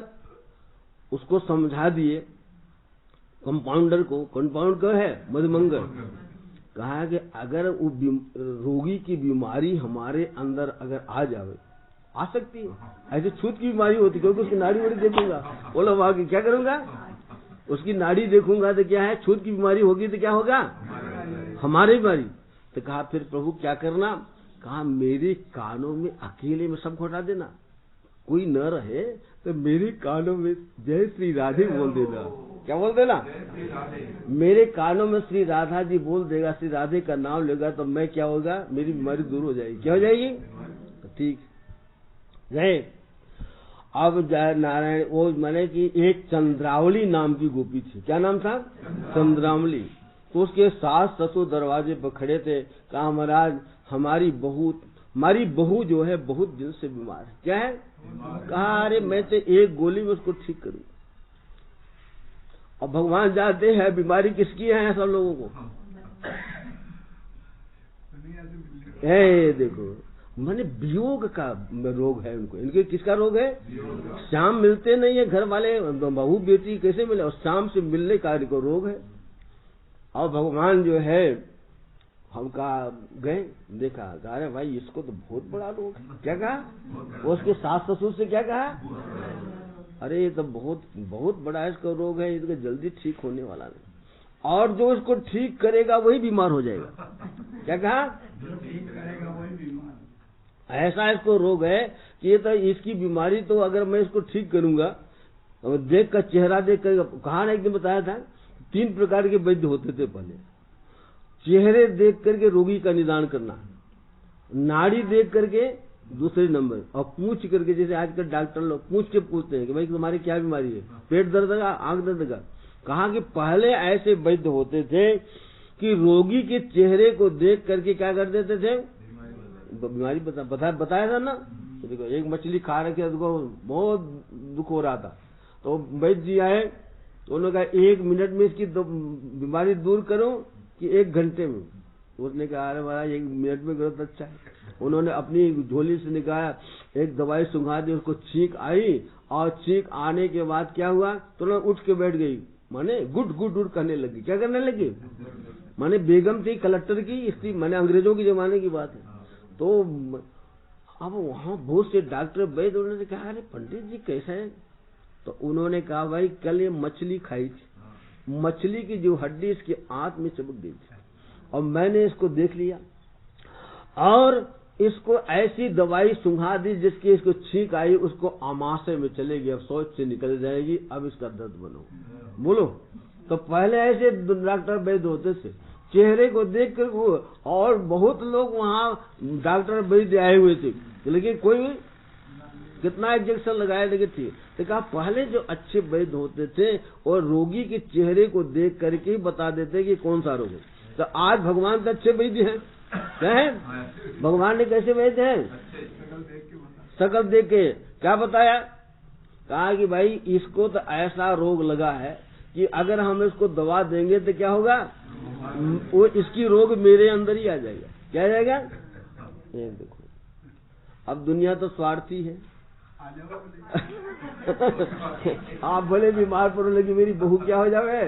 उसको समझा दिए कंपाउंडर को, कंपाउंड का है मधुमंगल, कहा कि अगर वो रोगी की बीमारी हमारे अंदर अगर आ जावे, आ सकती है, ऐसे छूत की बीमारी होती, क्योंकि उसकी नाड़ी वाड़ी देखूंगा, बोलो वहां की क्या करूंगा, उसकी नाड़ी देखूंगा तो क्या है, छूत की बीमारी होगी तो क्या होगा, हमारी बीमारी। तो कहा फिर प्रभु क्या करना, कहा मेरे कानों में अकेले में सब घोटा देना, कोई न रहे तो मेरे कानों में जय श्री राधे बोल देना। क्या बोल देना, मेरे कानों में श्री राधा जी बोल देगा, श्री राधे का नाम लेगा तो मैं क्या होगा, मेरी बीमारी दूर हो जाएगी। क्या हो जाएगी, ठीक गए। अब नारायण, वो माने कि एक चंद्रावली नाम की गोपी थी। क्या नाम था, चंद्रावली। तो उसके सास ससुर दरवाजे पर खड़े थे, कहा महाराज हमारी बहू जो है बहुत दिन से बीमार है। क्या है, कहा अरे मैं तो एक गोली में उसको ठीक करूं। और भगवान जानते हैं बीमारी किसकी है सब लोगों को। देखो माने वियोग का रोग है उनको, इनके किसका रोग है, शाम मिलते नहीं है घर वाले, बहू बेटी कैसे मिले, और शाम से मिलने का इनको रोग है। और भगवान जो है हम कहा गए, देखा, अरे भाई इसको तो बहुत बड़ा रोग है। क्या कहा, उसके सास ससुर से क्या कहा, अरे ये तो बहुत बहुत बड़ा इसका रोग है, इसका जल्दी ठीक होने वाला नहीं, और जो इसको ठीक करेगा वही बीमार हो जाएगा। क्या कहा, जो ठीक करेगा वही बीमार। ऐसा इसको रोग है कि ये तो इसकी बीमारी तो अगर मैं इसको ठीक करूंगा, और देख कर चेहरा देख कर, कहा ना एक दिन बताया था 3 प्रकार के वैद्य होते थे पहले। चेहरे देख करके रोगी का निदान करना, नाड़ी देख करके दूसरे नंबर, और पूछ करके, जैसे आजकल डॉक्टर लोग पूछ के पूछते हैं कि भाई तुम्हारी क्या बीमारी है, पेट दर्द का, आंख दर्द का। कहा कि पहले ऐसे वैद्य होते थे कि रोगी के चेहरे को देख करके क्या कर देते थे, बीमारी बताया था ना। तो देखो एक मछली खा रखे उसको बहुत दुख हो रहा था, तो वैद्य जी आए तो उन्होंने कहा 1 मिनट में इसकी बीमारी दूर करो कि 1 घंटे में। उसने कहा अरे महाराज 1 मिनट में करो तो अच्छा है। उन्होंने अपनी झोली से निकाला, एक दवाई सुंघा दी, उसको छींक आई, और छींक आने के बाद क्या हुआ, तो उठ के बैठ गई, माने गुड गुड गुड करने लगी। क्या करने लगी, माने बेगम थी कलेक्टर की स्त्री, माने अंग्रेजों के जमाने की बात है। तो अब वहां बहुत से डॉक्टर वैद्य, उन्होंने कहा अरे पंडित जी कैसा है, तो उन्होंने कहा भाई कल ये मछली खाई थी, मछली की जो हड्डी इसकी आंत में चमक गई थी, और मैंने इसको देख लिया और इसको ऐसी दवाई सुंघा दी जिसकी इसको छींक आई, उसको आमाशय में चलेगी, अब शौच से निकल जाएगी, अब इसका दर्द बनो। बोलो, तो पहले ऐसे डॉक्टर वैद्य होते थे, चेहरे को देख कर वो, और बहुत लोग वहाँ डॉक्टर वैद्य आए हुए थे, लेकिन कोई कितना इंजेक्शन लगाए लेकिन ठीक। तो कहा पहले जो अच्छे वैद्य होते थे और रोगी के चेहरे को देख करके ही बता देते कि कौन सा रोग है। तो आज भगवान तो अच्छे वैद्य हैं, क्या है भगवान ने कैसे वैद्य हैं? शकल देख के क्या बताया? कहा कि भाई इसको तो ऐसा रोग लगा है कि अगर हम इसको दवा देंगे तो क्या होगा, वो इसकी रोग मेरे अंदर ही आ जाएगा। क्या आ जाएगा? ये देखो, अब दुनिया तो स्वार्थी है। आप भले बीमार पड़ो लेकिन मेरी बहू क्या हो जावे।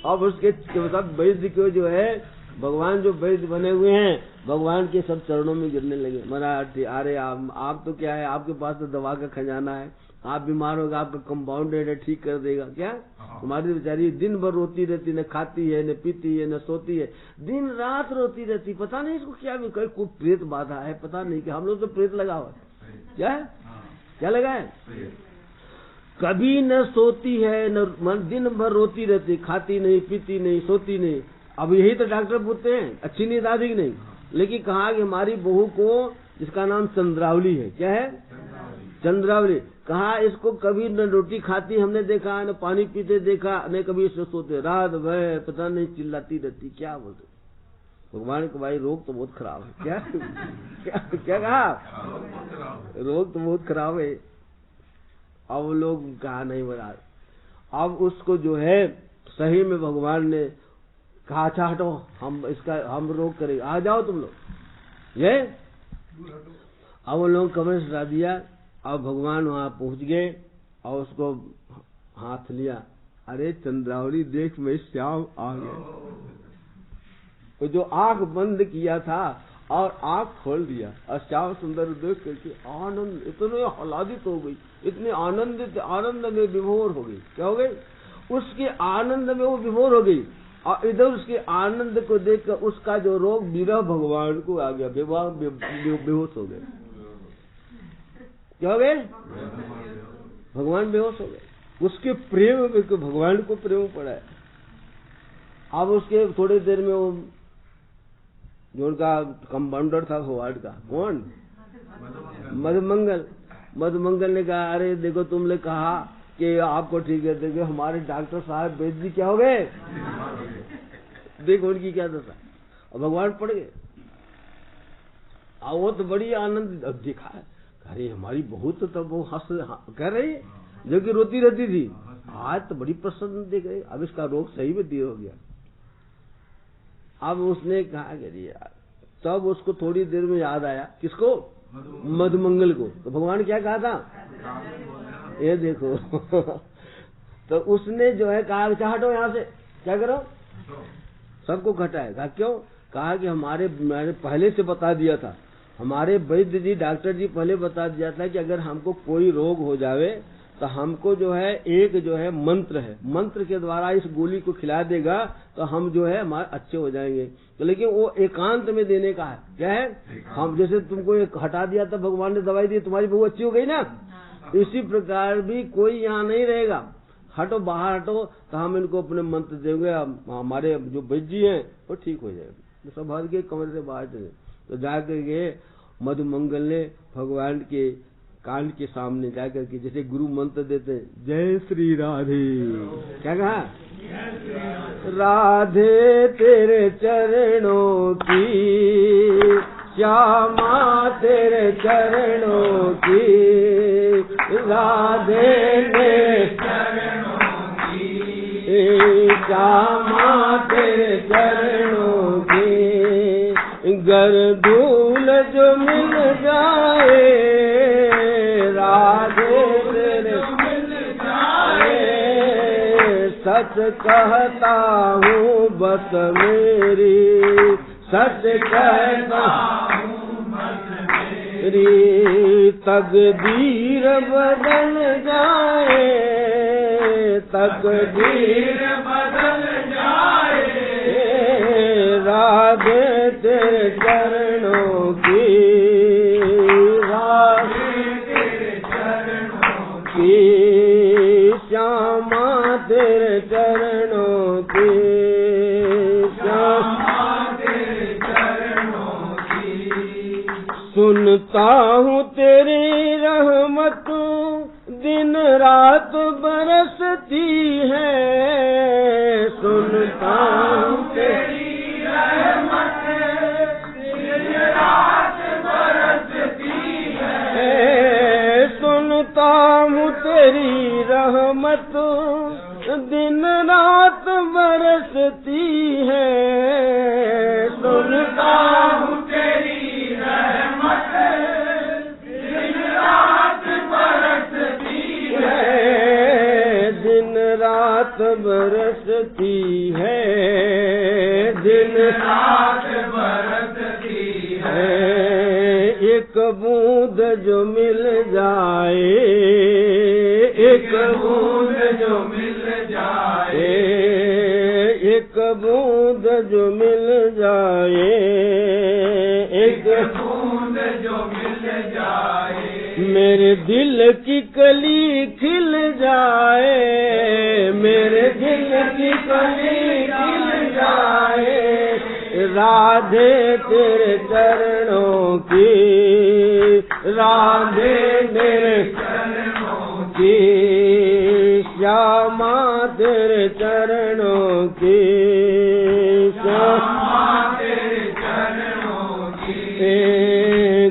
अब उसके सब वैद्य को जो है, भगवान जो वैद्य बने हुए हैं, भगवान के सब चरणों में गिरने लगे। महाराज अरे आप तो क्या है, आपके पास तो दवा का खजाना है, आप बीमार होगा आपका कंपाउंडेड है, ठीक कर देगा। क्या हमारी बेचारी दिन भर रोती रहती, न खाती है, न पीती है, न सोती है, दिन रात रोती रहती। पता नहीं इसको क्या भी कोई प्रेत बाधा है, पता नहीं कि हम लोग तो प्रेत लगा हुआ क्या है, क्या लगा है। कभी न सोती है, न दिन भर रोती रहती, खाती नहीं, पीती नहीं, सोती नहीं। अब यही तो डॉक्टर पूछते हैं अच्छी नींद आती नहीं। लेकिन कहा कि हमारी बहू को, जिसका नाम चंद्रावली है, क्या है चंद्रावली, कहा इसको कभी न रोटी खाती हमने देखा, न पानी पीते देखा, न कभी इससे सोते, रात भर पता नहीं चिल्लाती रहती। क्या बोलते भगवान को, भाई रोग तो बहुत खराब है। क्या क्या कहा, रोग तो बहुत खराब है। अब लोग कहा नहीं महाराज, अब उसको जो है सही में भगवान ने कहा अच्छा हटो, हम रोग करेंगे, आ जाओ तुम लोग। ये अब वो लोग कमरे से हटा दिया। अब भगवान वहां पहुंच गए और उसको हाथ लिया। अरे चंद्रावली देख, मैं श्याम आ गया। तो जो आंख बंद किया था और आंख खोल दिया और श्याम सुंदर देख करके आनंद, इतने आह्लादित हो गई, इतने आनंद में विभोर हो गई। क्या हो गई? उसके आनंद में वो विभोर हो गई। और इधर उसके आनंद को देखकर उसका जो रोग विरह भगवान को आ गया, बेहोश हो गए। क्या हो गए? भगवान बेहोश हो गए। उसके प्रेम में भगवान को प्रेम पड़ा है। अब उसके थोड़ी देर में वो जो उनका कंपाउंडर था वार्ड का, कौन, मधुमंगल ने कहा अरे देखो तुमने कहा कि आपको ठीक है, देखो हमारे डॉक्टर साहब वैद्य जी क्या हो गए, देखो उनकी क्या दशा। और भगवान पड़ गए। वो तो बड़ी आनंद दिखा है, अरे हमारी बहू तो वो हंस कह रही है, जो कि रोती रहती थी, आज तो बड़ी प्रसन्न देख रही, अब इसका रोग सही में दूर हो गया। अब उसने कहा कि यार, तब उसको थोड़ी देर में याद आया, किसको, मधुमंगल को। तो भगवान क्या कहा था, ये देखो तो उसने जो है कहा अच्छा हटो यहाँ से, क्या करो, सबको घटाए। कहा क्यों? कहा कि मैंने पहले से बता दिया था, हमारे वैद्य जी डॉक्टर जी पहले बता दिया था कि अगर हमको कोई रोग हो जावे तो हमको जो है एक जो है मंत्र है, मंत्र के द्वारा इस गोली को खिला देगा तो हम जो है हमारे अच्छे हो जाएंगे। तो लेकिन वो एकांत में देने का है। क्या है? हम जैसे तुमको एक हटा दिया था भगवान ने दवाई दी, तुम्हारी बहू अच्छी हो गई ना, इसी प्रकार भी कोई यहाँ नहीं रहेगा, हटो बाहर हटो, तो हम इनको अपने मंत्र देंगे, हमारे जो वैद्य जी हैं वो ठीक हो जाएगा। सब भाग के कमरे से बाहर चले। तो जाकर के मधुमंगल ने भगवान के कान के सामने जाकर के जैसे गुरु मंत्र देते हैं, जय श्री राधे, क्या कहा, राधे तेरे चरणों की, श्यामा तेरे चरणों की, राधे तेरे चरणों की, श्यामा तेरे चरणों की, गर्दूल जो मिल जाए, राधे तेरे मिल जाए, सच कहता हूँ बस मेरी, सच कहता हूँ बस मेरी, तकदीर बदल जाए, तकदीर बदल जाए, राधे तेरे चरणों की, राधे तेरे चरणों की, श्यामा तेरे चरणों की, सुनता हूँ तेरी रहमत दिन रात बरसती है, सुनता हूँ तेरी रहमत दिन रात बरसती है, सुनता हूँ तेरी रहमत दिन रात बरसती है, सुनता हूँ तेरी रहमत दिन रात बरसती है, दिन रात बरसती है, दिन रात बरसती है। एक बूंद जो मिल जाए, एक बूंद जो मिल जाए, एक बूंद जो मिल जाए, एक बूंद जो मिल जाए, मेरे दिल की कली खिल जाए, मेरे दिल की कली खिल जाए, राधे तेरे चरणों की, राधे तेरे चरणों की, श्यामा तेरे चरणों की, श्यामा तेरे चरणों की।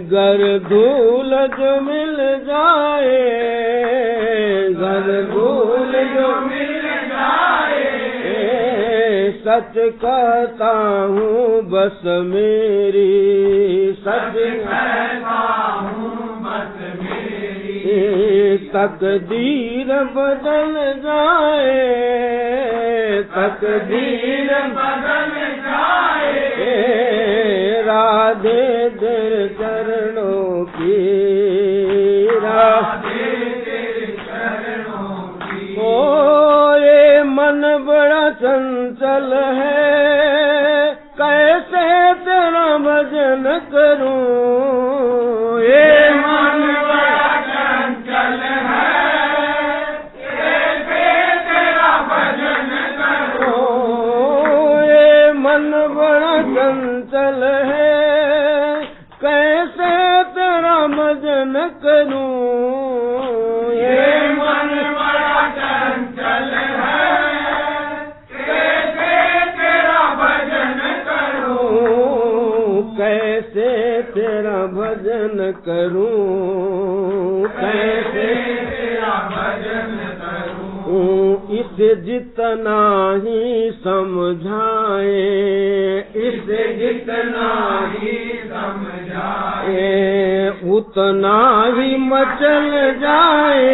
गर धूल जो मिल जाए, गर धूल जो मिल जाए, सच कहता हूँ बस मेरी, सच कहता हूँ बस मेरी, तकदीर बदल जाए, तकदीर बदल जाए, राधे तेरे चरणों की, राधे तेरे चरणों की। ओ ये मन बड़ा चंचल है, कैसे तेरा भजन करूं, ये मन बड़ा चंचल है, कैसे तेरा भजन करूं, ये मन बड़ा चंचल है, कैसे तेरा भजन करूं, ये मन बड़ा चंचल है, कैसे तेरा भजन करूं, कैसे तेरा भजन करूं, कैसे तेरा भजन करूं, इसे जितना ही समझाए, इसे जितना ही समझाए, उतना ही मचल जाए,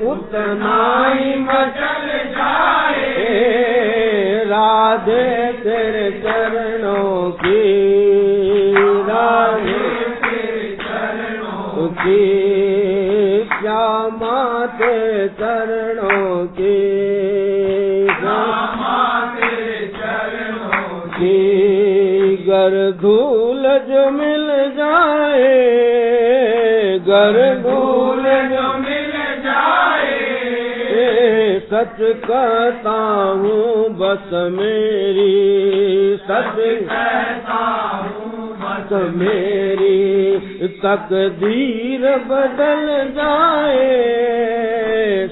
उतना ही मचल जाए, राधे तेरे चरणों की, राधे तेरे चरणों की, श्यामा तेरे चरणों की, श्यामा तेरे चरणों की। गर धूल जो मिल जाए, गर धूल जो मिल जाए, सच कहता हूँ बस मेरी, सच कहता हूँ बस मेरी, तकदीर बदल जाए,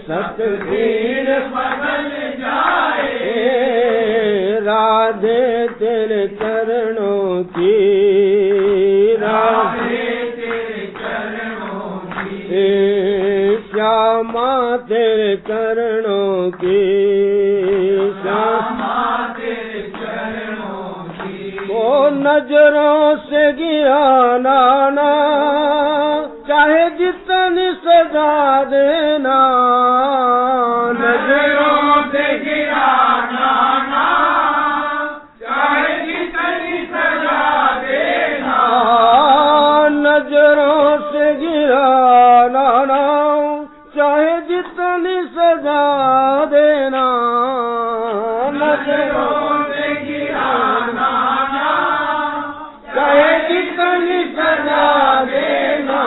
तकदीर बदल जाए, राधे तेरे चरणों की, राधे तेरे चरणों की, श्यामा तेरे चरणों की, श्यामा तेरे चरणों की। ओ नजरों से गिरा नाना, चाहे जितनी सजा देना, नजरों से गिरा नाना, चाहे जितनी सजा देना, नजरों से गिरा नाना, चाहे जितनी सजा देना, नजरों से गिरा नाना, चाहे जितनी सजा देना,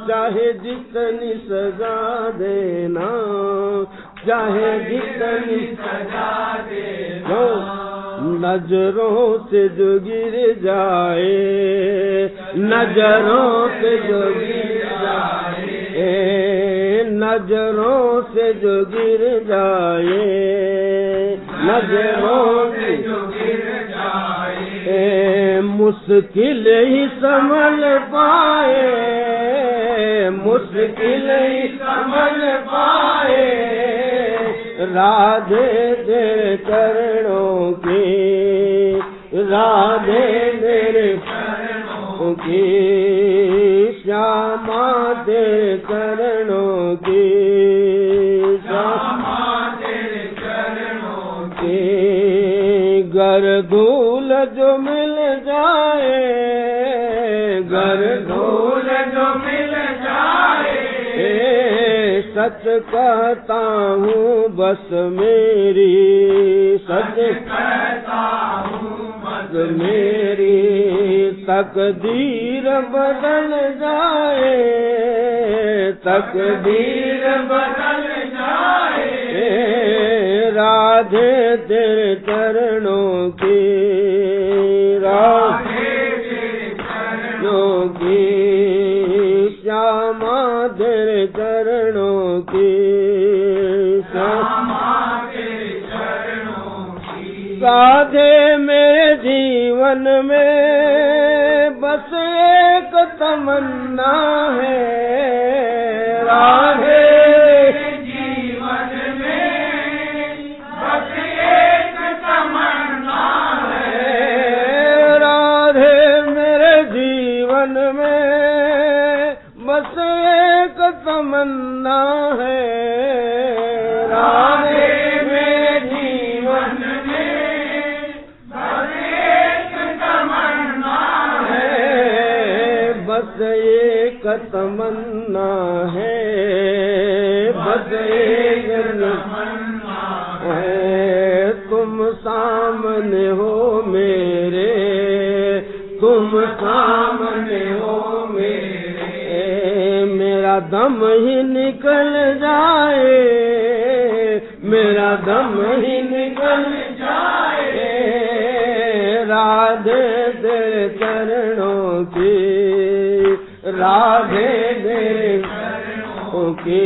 चाहे जितनी सजा देना, चाहे जितनी सजा देना, नजरों से जो गिर जाए, नजरों से जो गिर जाए, नजरों से जो गिर जाए, नजरों से जो गिर जाए, मुश्किल ही संभल पाए, मुश्किल ही संभल पाए, राधे तेरे चरणों की, राधे तेरे चरणों की, श्यामा तेरे चरणों की, श्यामा तेरे चरणों की, गर धूल जो मिल जाए, गर धूल जो मिल जाए, सच कहता हूँ बस मेरी, सच कहता हूँ बस मेरी, तकदीर बदल जाए, तकदीर बदल जाए, राधे तेरे चरणों की, राधे तेरे चरणों की, श्यामा तेरे चरणों की, श्यामा तेरे चरणों की, राधे मेरे जीवन में बस एक तमन्ना है, राधे जीवन में बस एक तमन्ना है, राधे मेरे जीवन में बस एक तमन्ना है, राधे मेरे जीवन में बस एक तमन्ना है, बस एक तमन्ना है, बस एक तमन्ना है, तुम सामने हो मेरे, तुम सामने हो मेरे, मेरा दम ही निकल जाए, मेरा दम ही निकल जाए, राधे तेरे चरणों की, राधे तेरे चरणों की,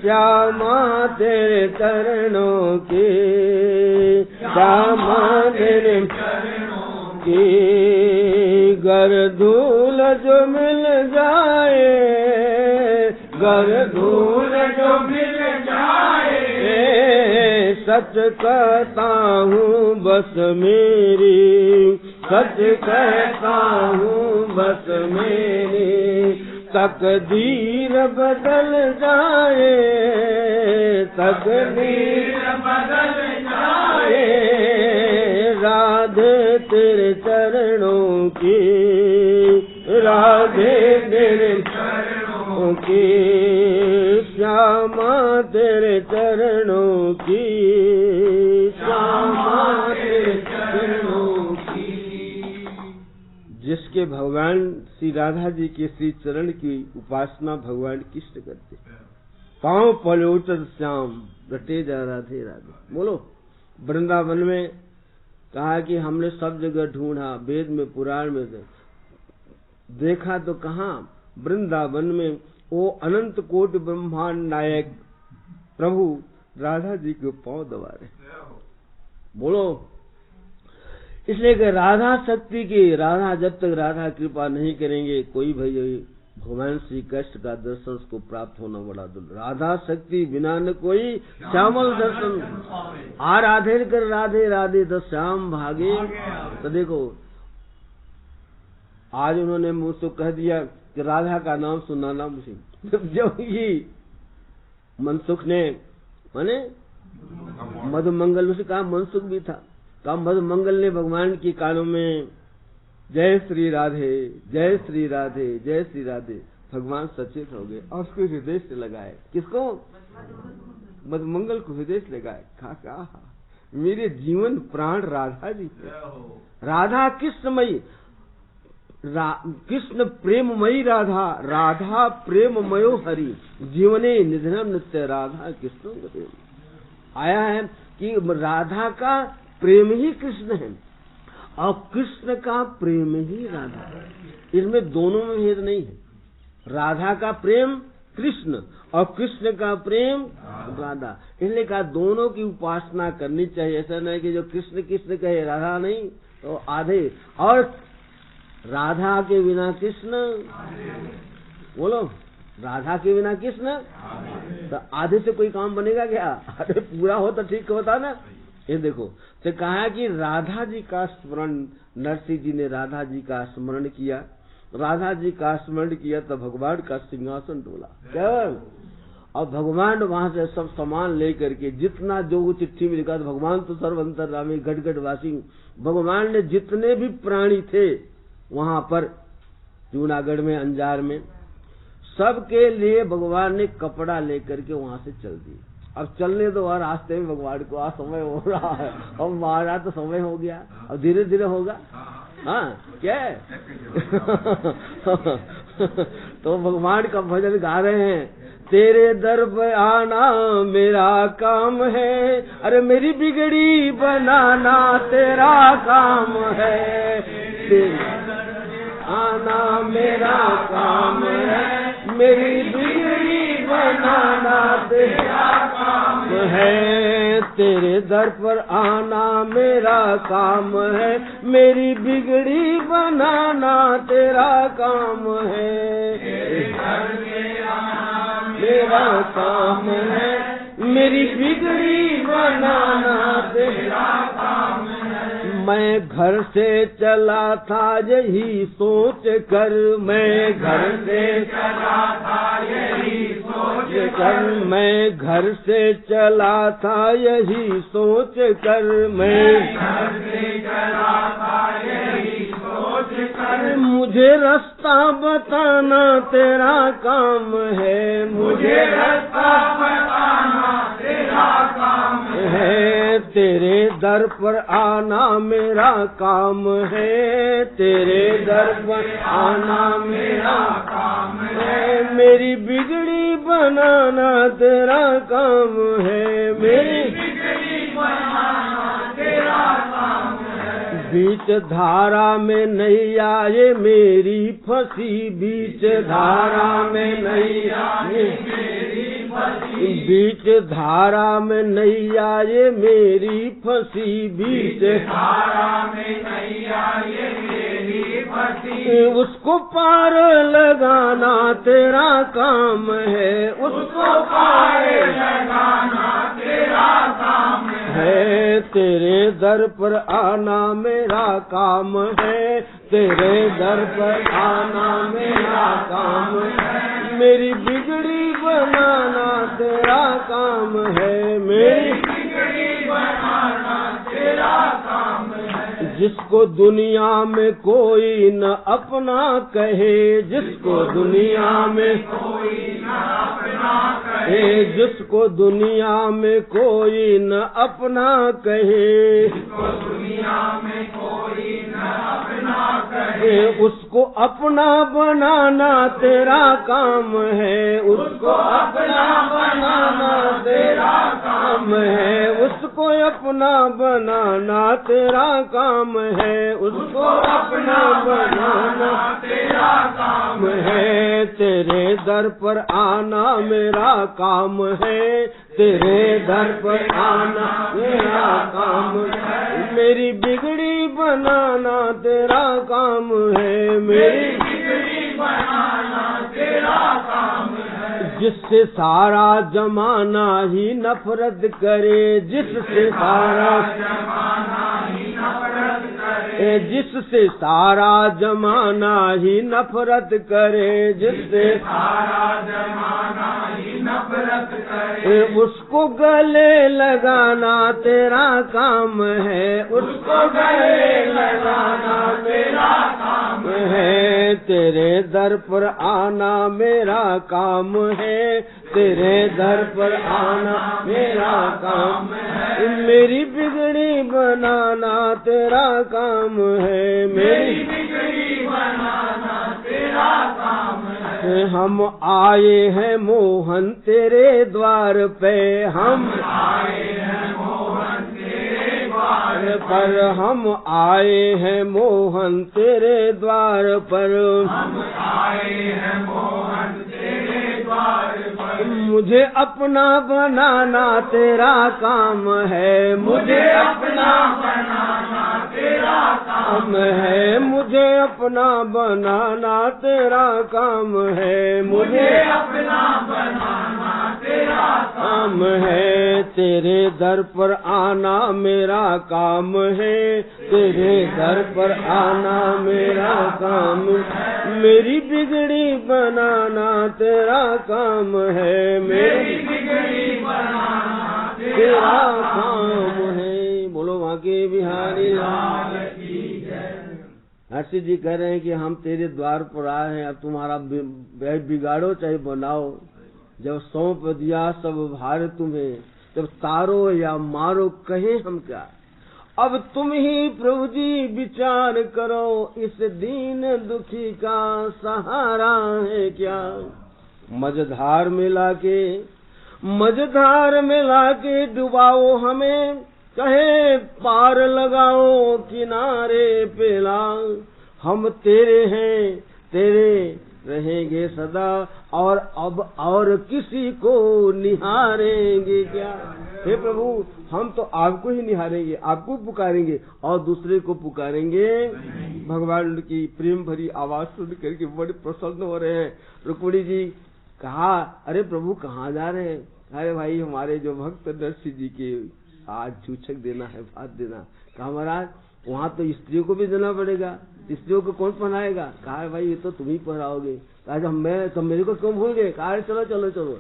श्यामा तेरे चरणों की, श्यामा तेरे चरणों की, गर धूल जो मिल जाए, गर धूल जो मिल जाए, सच कहता हूँ बस मेरी, सच कहता हूँ बस मेरी, तकदीर बदल जाए, तकदीर बदल जाए, राधे तेरे चरणों की, राधे तेरे चरणों की, श्यामा तेरे चरणों की, श्यामा तेरे चरणों की। जिसके भगवान श्री राधा जी के श्री चरण की उपासना भगवान कृष्ण करते, पांव पलोचर श्याम रटे जा राधे राधे। बोलो, वृंदावन में कहा कि हमने सब जगह ढूंढा, वेद में पुराण में देखा तो कहाँ, वृंदावन में वो अनंत कोटि ब्रह्मांड नायक प्रभु राधा जी के पांव दबा रहे। बोलो, इसलिए कि राधा शक्ति की, राधा जब तक राधा कृपा नहीं करेंगे कोई भाई भगवान श्री कृष्ण का दर्शन उसको प्राप्त होना बड़ा दुर्लभ। राधा शक्ति बिना न कोई श्यामल दर्शन, आराधे कर राधे राधे तो श्याम भागे। तो देखो आज उन्होंने मुझसे कह दिया कि राधा का नाम सुनाना मुझे, जब ये मनसुख ने माने मधुमंगल में से कहा, मनसुख भी था, कहा मधुमंगल ने भगवान की कानों में जय श्री राधे जय श्री राधे जय श्री राधे, भगवान सचेत हो गए और उसको हृदय से लगाए। किसको? मधुमंगल को हृदय से लगाए। कहा मेरे जीवन प्राण राधा जी थे, राधा कृष्णमयी, कृष्ण प्रेममयी राधा, राधा प्रेममयो हरि, जीवने निधनम नित्य राधा कृष्ण आया है कि राधा का प्रेम ही कृष्ण है और कृष्ण का प्रेम ही राधा है। इसमें दोनों में भेद नहीं है। राधा का प्रेम कृष्ण और कृष्ण का प्रेम राधा, इसलिए कहा दोनों की उपासना करनी चाहिए। ऐसा नहीं कि जो कृष्ण कृष्ण कहे राधा नहीं तो आधे, और राधा के बिना कृष्ण, बोलो राधा के बिना कृष्ण, तो आधे से कोई काम बनेगा क्या? आधे पूरा हो तो ठीक होता ना। ये देखो तो कहा कि राधा जी का स्मरण, नरसिंह जी ने राधा जी का स्मरण किया, राधा जी का स्मरण किया तो भगवान का सिंहासन डोला। क्या? और भगवान वहां से सब सामान लेकर के, जितना जो चिट्ठी में लिखा था, भगवान तो सर्वंतर्यामी घट घट वासी, भगवान ने जितने भी प्राणी थे वहां पर जूनागढ़ में, अंजार में, सबके लिए भगवान ने कपड़ा लेकर के वहां से चल दिए। अब चलने दो, और रास्ते में भगवान को आज समय हो रहा है, अब महाराज तो समय हो गया, अब धीरे धीरे होगा। हाँ क्या है? तो भगवान का भजन गा रहे हैं, तेरे दर पे आना मेरा काम है, अरे मेरी बिगड़ी बनाना तेरा काम है, तेरे आना मेरा काम है, मेरी बिगड़ी बनाना तेरा काम है, तेरे दर पर आना मेरा काम है, मेरी बिगड़ी बनाना तेरा काम है, मेरा काम है, मेरी बिगड़ी बनाना तेरा काम है। मैं घर से चला था यही सोच कर, मैं घर से चला था यही सोच कर, मैं घर से चला था यही सोच कर, मैं घर से चला था यही सोच कर, मुझे रास्ता बताना तेरा काम है, मुझे रास्ता बताना तेरा काम है, तेरे दर पर आना मेरा काम है, तेरे दर पर आना मेरा काम है, मेरी बिगड़ी बनाना तेरा काम है, मेरी बिगड़ी बनाना तेरा काम है, बीच धारा में नैया ये मेरी फंसी, बीच धारा में नैया ये मेरी फंसी, बीच धारा में नैया ये मेरी फंसी, बीच धारा में नैया ये मेरी फंसी, उसको पार लगाना तेरा काम है, उसको पार लगाना तेरा काम है, तेरे दर पर आना मेरा काम है, तेरे दर पर आना मेरा काम है, मेरी बिगड़ी बनाना तेरा काम है, मेरी बिगड़ी बनाना तेरा काम है, जिसको दुनिया में कोई न अपना कहे, जिसको दुनिया में कोई न अपना कहे, जिसको दुनिया में कोई न अपना कहे, जिसको दुनिया में कोई न अपना कहे, उसको अपना बनाना तेरा काम है, उसको अपना बनाना तेरा काम है, उसको अपना बनाना तेरा काम है, उसको अपना बनाना तेरा काम है, तेरे दर पर आना मेरा काम है, तेरे दर पर आना मेरा काम है, मेरी बिगड़ी बनाना तेरा काम है, मेरी बिगड़ी बनाना तेरा काम है, जिससे सारा जमाना ही नफरत करे, जिससे सारा जमाना ही नफरत करे, जिससे सारा जमाना ही नफरत करे, जिससे सारा जमाना ही नफरत करे, उसको गले लगाना तेरा काम है, उसको गले लगाना तेरा काम है, तेरे दर पर आना मेरा काम है, तेरे दर पर आना मेरा काम है, मेरी बिगड़ी बनाना तेरा काम है, मेरी बिगड़ी बनाना तेरा काम है, हम आए हैं मोहन तेरे द्वार पे, हम आए हैं मोहन तेरे द्वार द्वार पर हम आए हैं मोहन तेरे द्वार पर, हम आए हैं मोहन तेरे द्वार पर। मुझे अपना बनाना तेरा काम है, मुझे अपना बनाना तेरा काम है, मुझे अपना बनाना तेरा काम है, मुझे अपना बनाना तेरा काम है। तेरे दर पर आना मेरा काम है, तेरे दर पर आना मेरा काम, मेरी बिगड़ी बनाना तेरा काम है, मेरी बिगड़ी बनाना तेरा काम है। बोलो वहाँ के बिहारी लाल की जय। हर्षि जी कह रहे हैं कि हम तेरे द्वार पर आए हैं, अब तुम्हारा बिगाड़ो चाहे बनाओ। जब सौंप दिया सब भार तुम्हें, जब तारो या मारो कहे हम क्या। अब तुम ही प्रभु जी विचार करो, इस दीन दुखी का सहारा है क्या। मझधार में लाके डुबाओ हमें, कहे पार लगाओ किनारे पे ला। हम तेरे हैं, तेरे रहेंगे सदा, और अब और किसी को निहारेंगे क्या। हे प्रभु, हम तो आपको ही निहारेंगे, आपको पुकारेंगे और दूसरे को पुकारेंगे। भगवान की प्रेम भरी आवाज सुन करके बड़े प्रसन्न हो रहे हैं। रुक्मिणी जी कहा, अरे प्रभु कहाँ जा रहे हैं। अरे भाई हमारे जो भक्त नरसिंह जी के आज चूचक देना है, भात देना। कहा महाराज वहाँ तो स्त्रियों को भी देना पड़ेगा, स्त्रियों को कौन पहनाएगा। कहा भाई ये तो तुम ही पहनाओगे। कहा मैं तो मेरे को क्यों भूल गए। कहा चलो चलो चलो।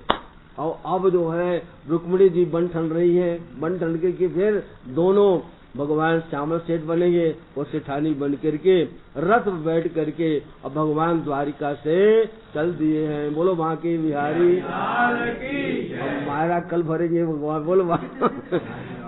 और अब जो है रुक्मिणी जी बन ठन रही है, बन ठन के फिर दोनों भगवान श्यामल सेठ बनेंगे, वो सेठानी बन करके रथ बैठ करके और भगवान द्वारिका से चल दिए हैं। बोलो वहाँ के बिहारी हमारा कल भरेंगे भगवान। बोलो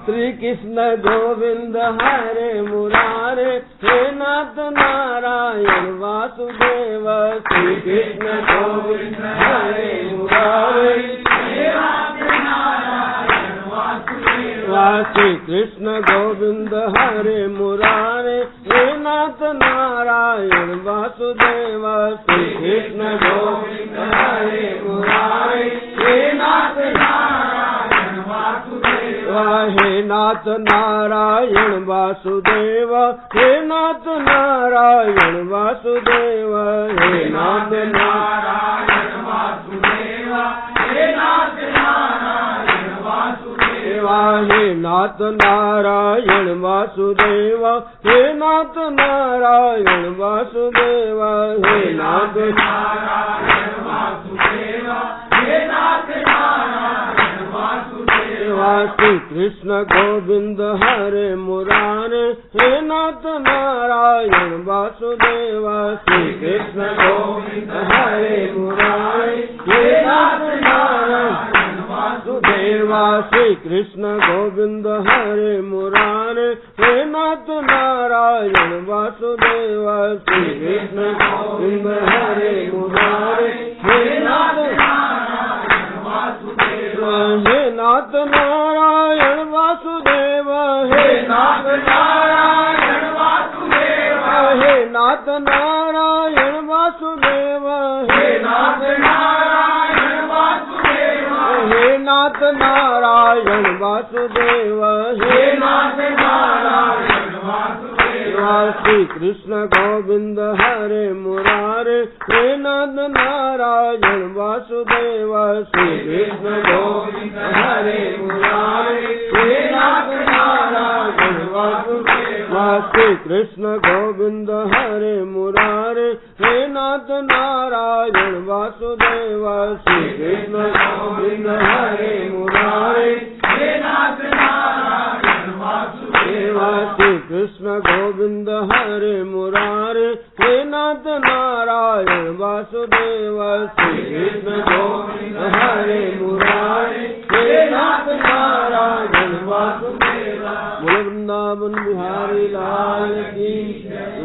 श्री कृष्ण गोविंद हरे मुरारे, हे नाथ नारायण वासुदेव। श्री कृष्ण गोविंद हरे मुरारे, हे नाथ नारायण वासुदेव। श्री कृष्ण गोविंद हरे मुरारे, हे नाथ नारायण वासुदेव। श्री कृष्ण गोविंद हरे मुरारे, हे नाथ नारायण वासुदेव। हे नाथ नारायण वासुदेव, हे नाथ नारायण वासुदेव। हे नाथ नारायण वासुदेव, हे नाथ नारायण वासुदेव। हे नाथ नारायण वासुदेव, हे नाथ नारायण वासुदेव। हे नाथ नारायण वासुदेव, हे नाथ नारायण वासुदेव। श्री कृष्ण गोविंद हरे मुरारे, हे नाथ नारायण वासुदेव। श्री कृष्ण गोविंद हरे मुरारे, हे नाथ नारायण वासुदेव। श्री कृष्ण गोविंद हरे मुरारे, हे नाथ नारायण वासुदेव। श्री कृष्ण गोविंद हरे मुरारे, हे नाथ नारायण वासुदेव। हे नाथ नारायण वासुदेव, हे नाथ नारायण वासुदेव। हे नाथ नारायण वासुदेव, हे नाथ नारायण वासुदेव। हे नाथ नारायण वासुदेव, हे नाथ नारायण वासुदेव। श्री कृष्ण गोविंद हरे मुरारे, हे नाथ नारायण वासुदेव। श्री कृष्ण गोविंद हरे मुरारे, हे नाथ नारायण वासुदेव। श्री कृष्ण गोविंद हरे मुरारे, हे नाथ नारायण वासुदेव। श्री कृष्ण गोविंद हरे मुरारे, हे नाथ नारायण वासुदेव। श्री कृष्ण गोविंद हरे मुरारे, हे नाथ नारायण वासुदेव। श्री कृष्ण गोविंद हरे मुरारे, हे नाथ नारायण वासुदेव। बोलो वृंदावन बिहारी लाल की।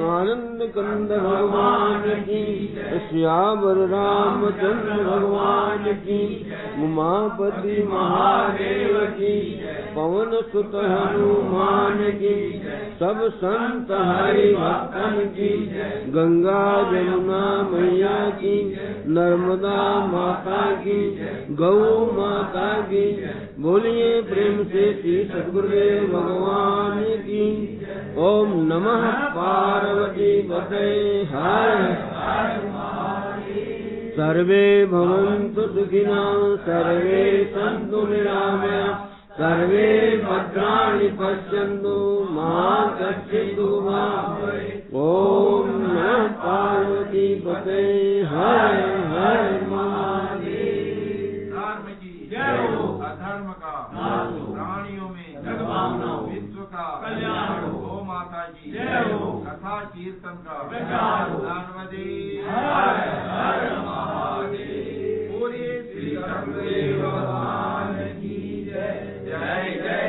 आनंद कंद भगवान की, श्यावर रामचंद्र भगवान की, उमापति महादेव की, पवन सुत हनुमान की, सब संत हरि भक्तन की, गंगा जमुना मैया की, नर्मदा माता की, गौ माता की, बोलिए प्रेम से श्री सद्गुरुदेव भगवान की। ओम नमः पार्वती पते हर सर्वे भवन्तु सुखिनः, सर्वे सन्तु निरामयाः, सर्वे भद्राणि पश्यन्तु, मा कश्चित् दुःखभाग् भवेत्। ओम नमः पार्वती पते हर हर महादेव। धर्म की जय हो, अधर्म का नाश हो, प्राणियों में सद्भावना हो, विश्व का कल्याण हो, गौ माता की जय हो, कथा कीर्तन का प्रचार हो, नर्मदे हर हर महादेव। बोलिए श्री सद्गुरुदेव भगवान की जय। जय जय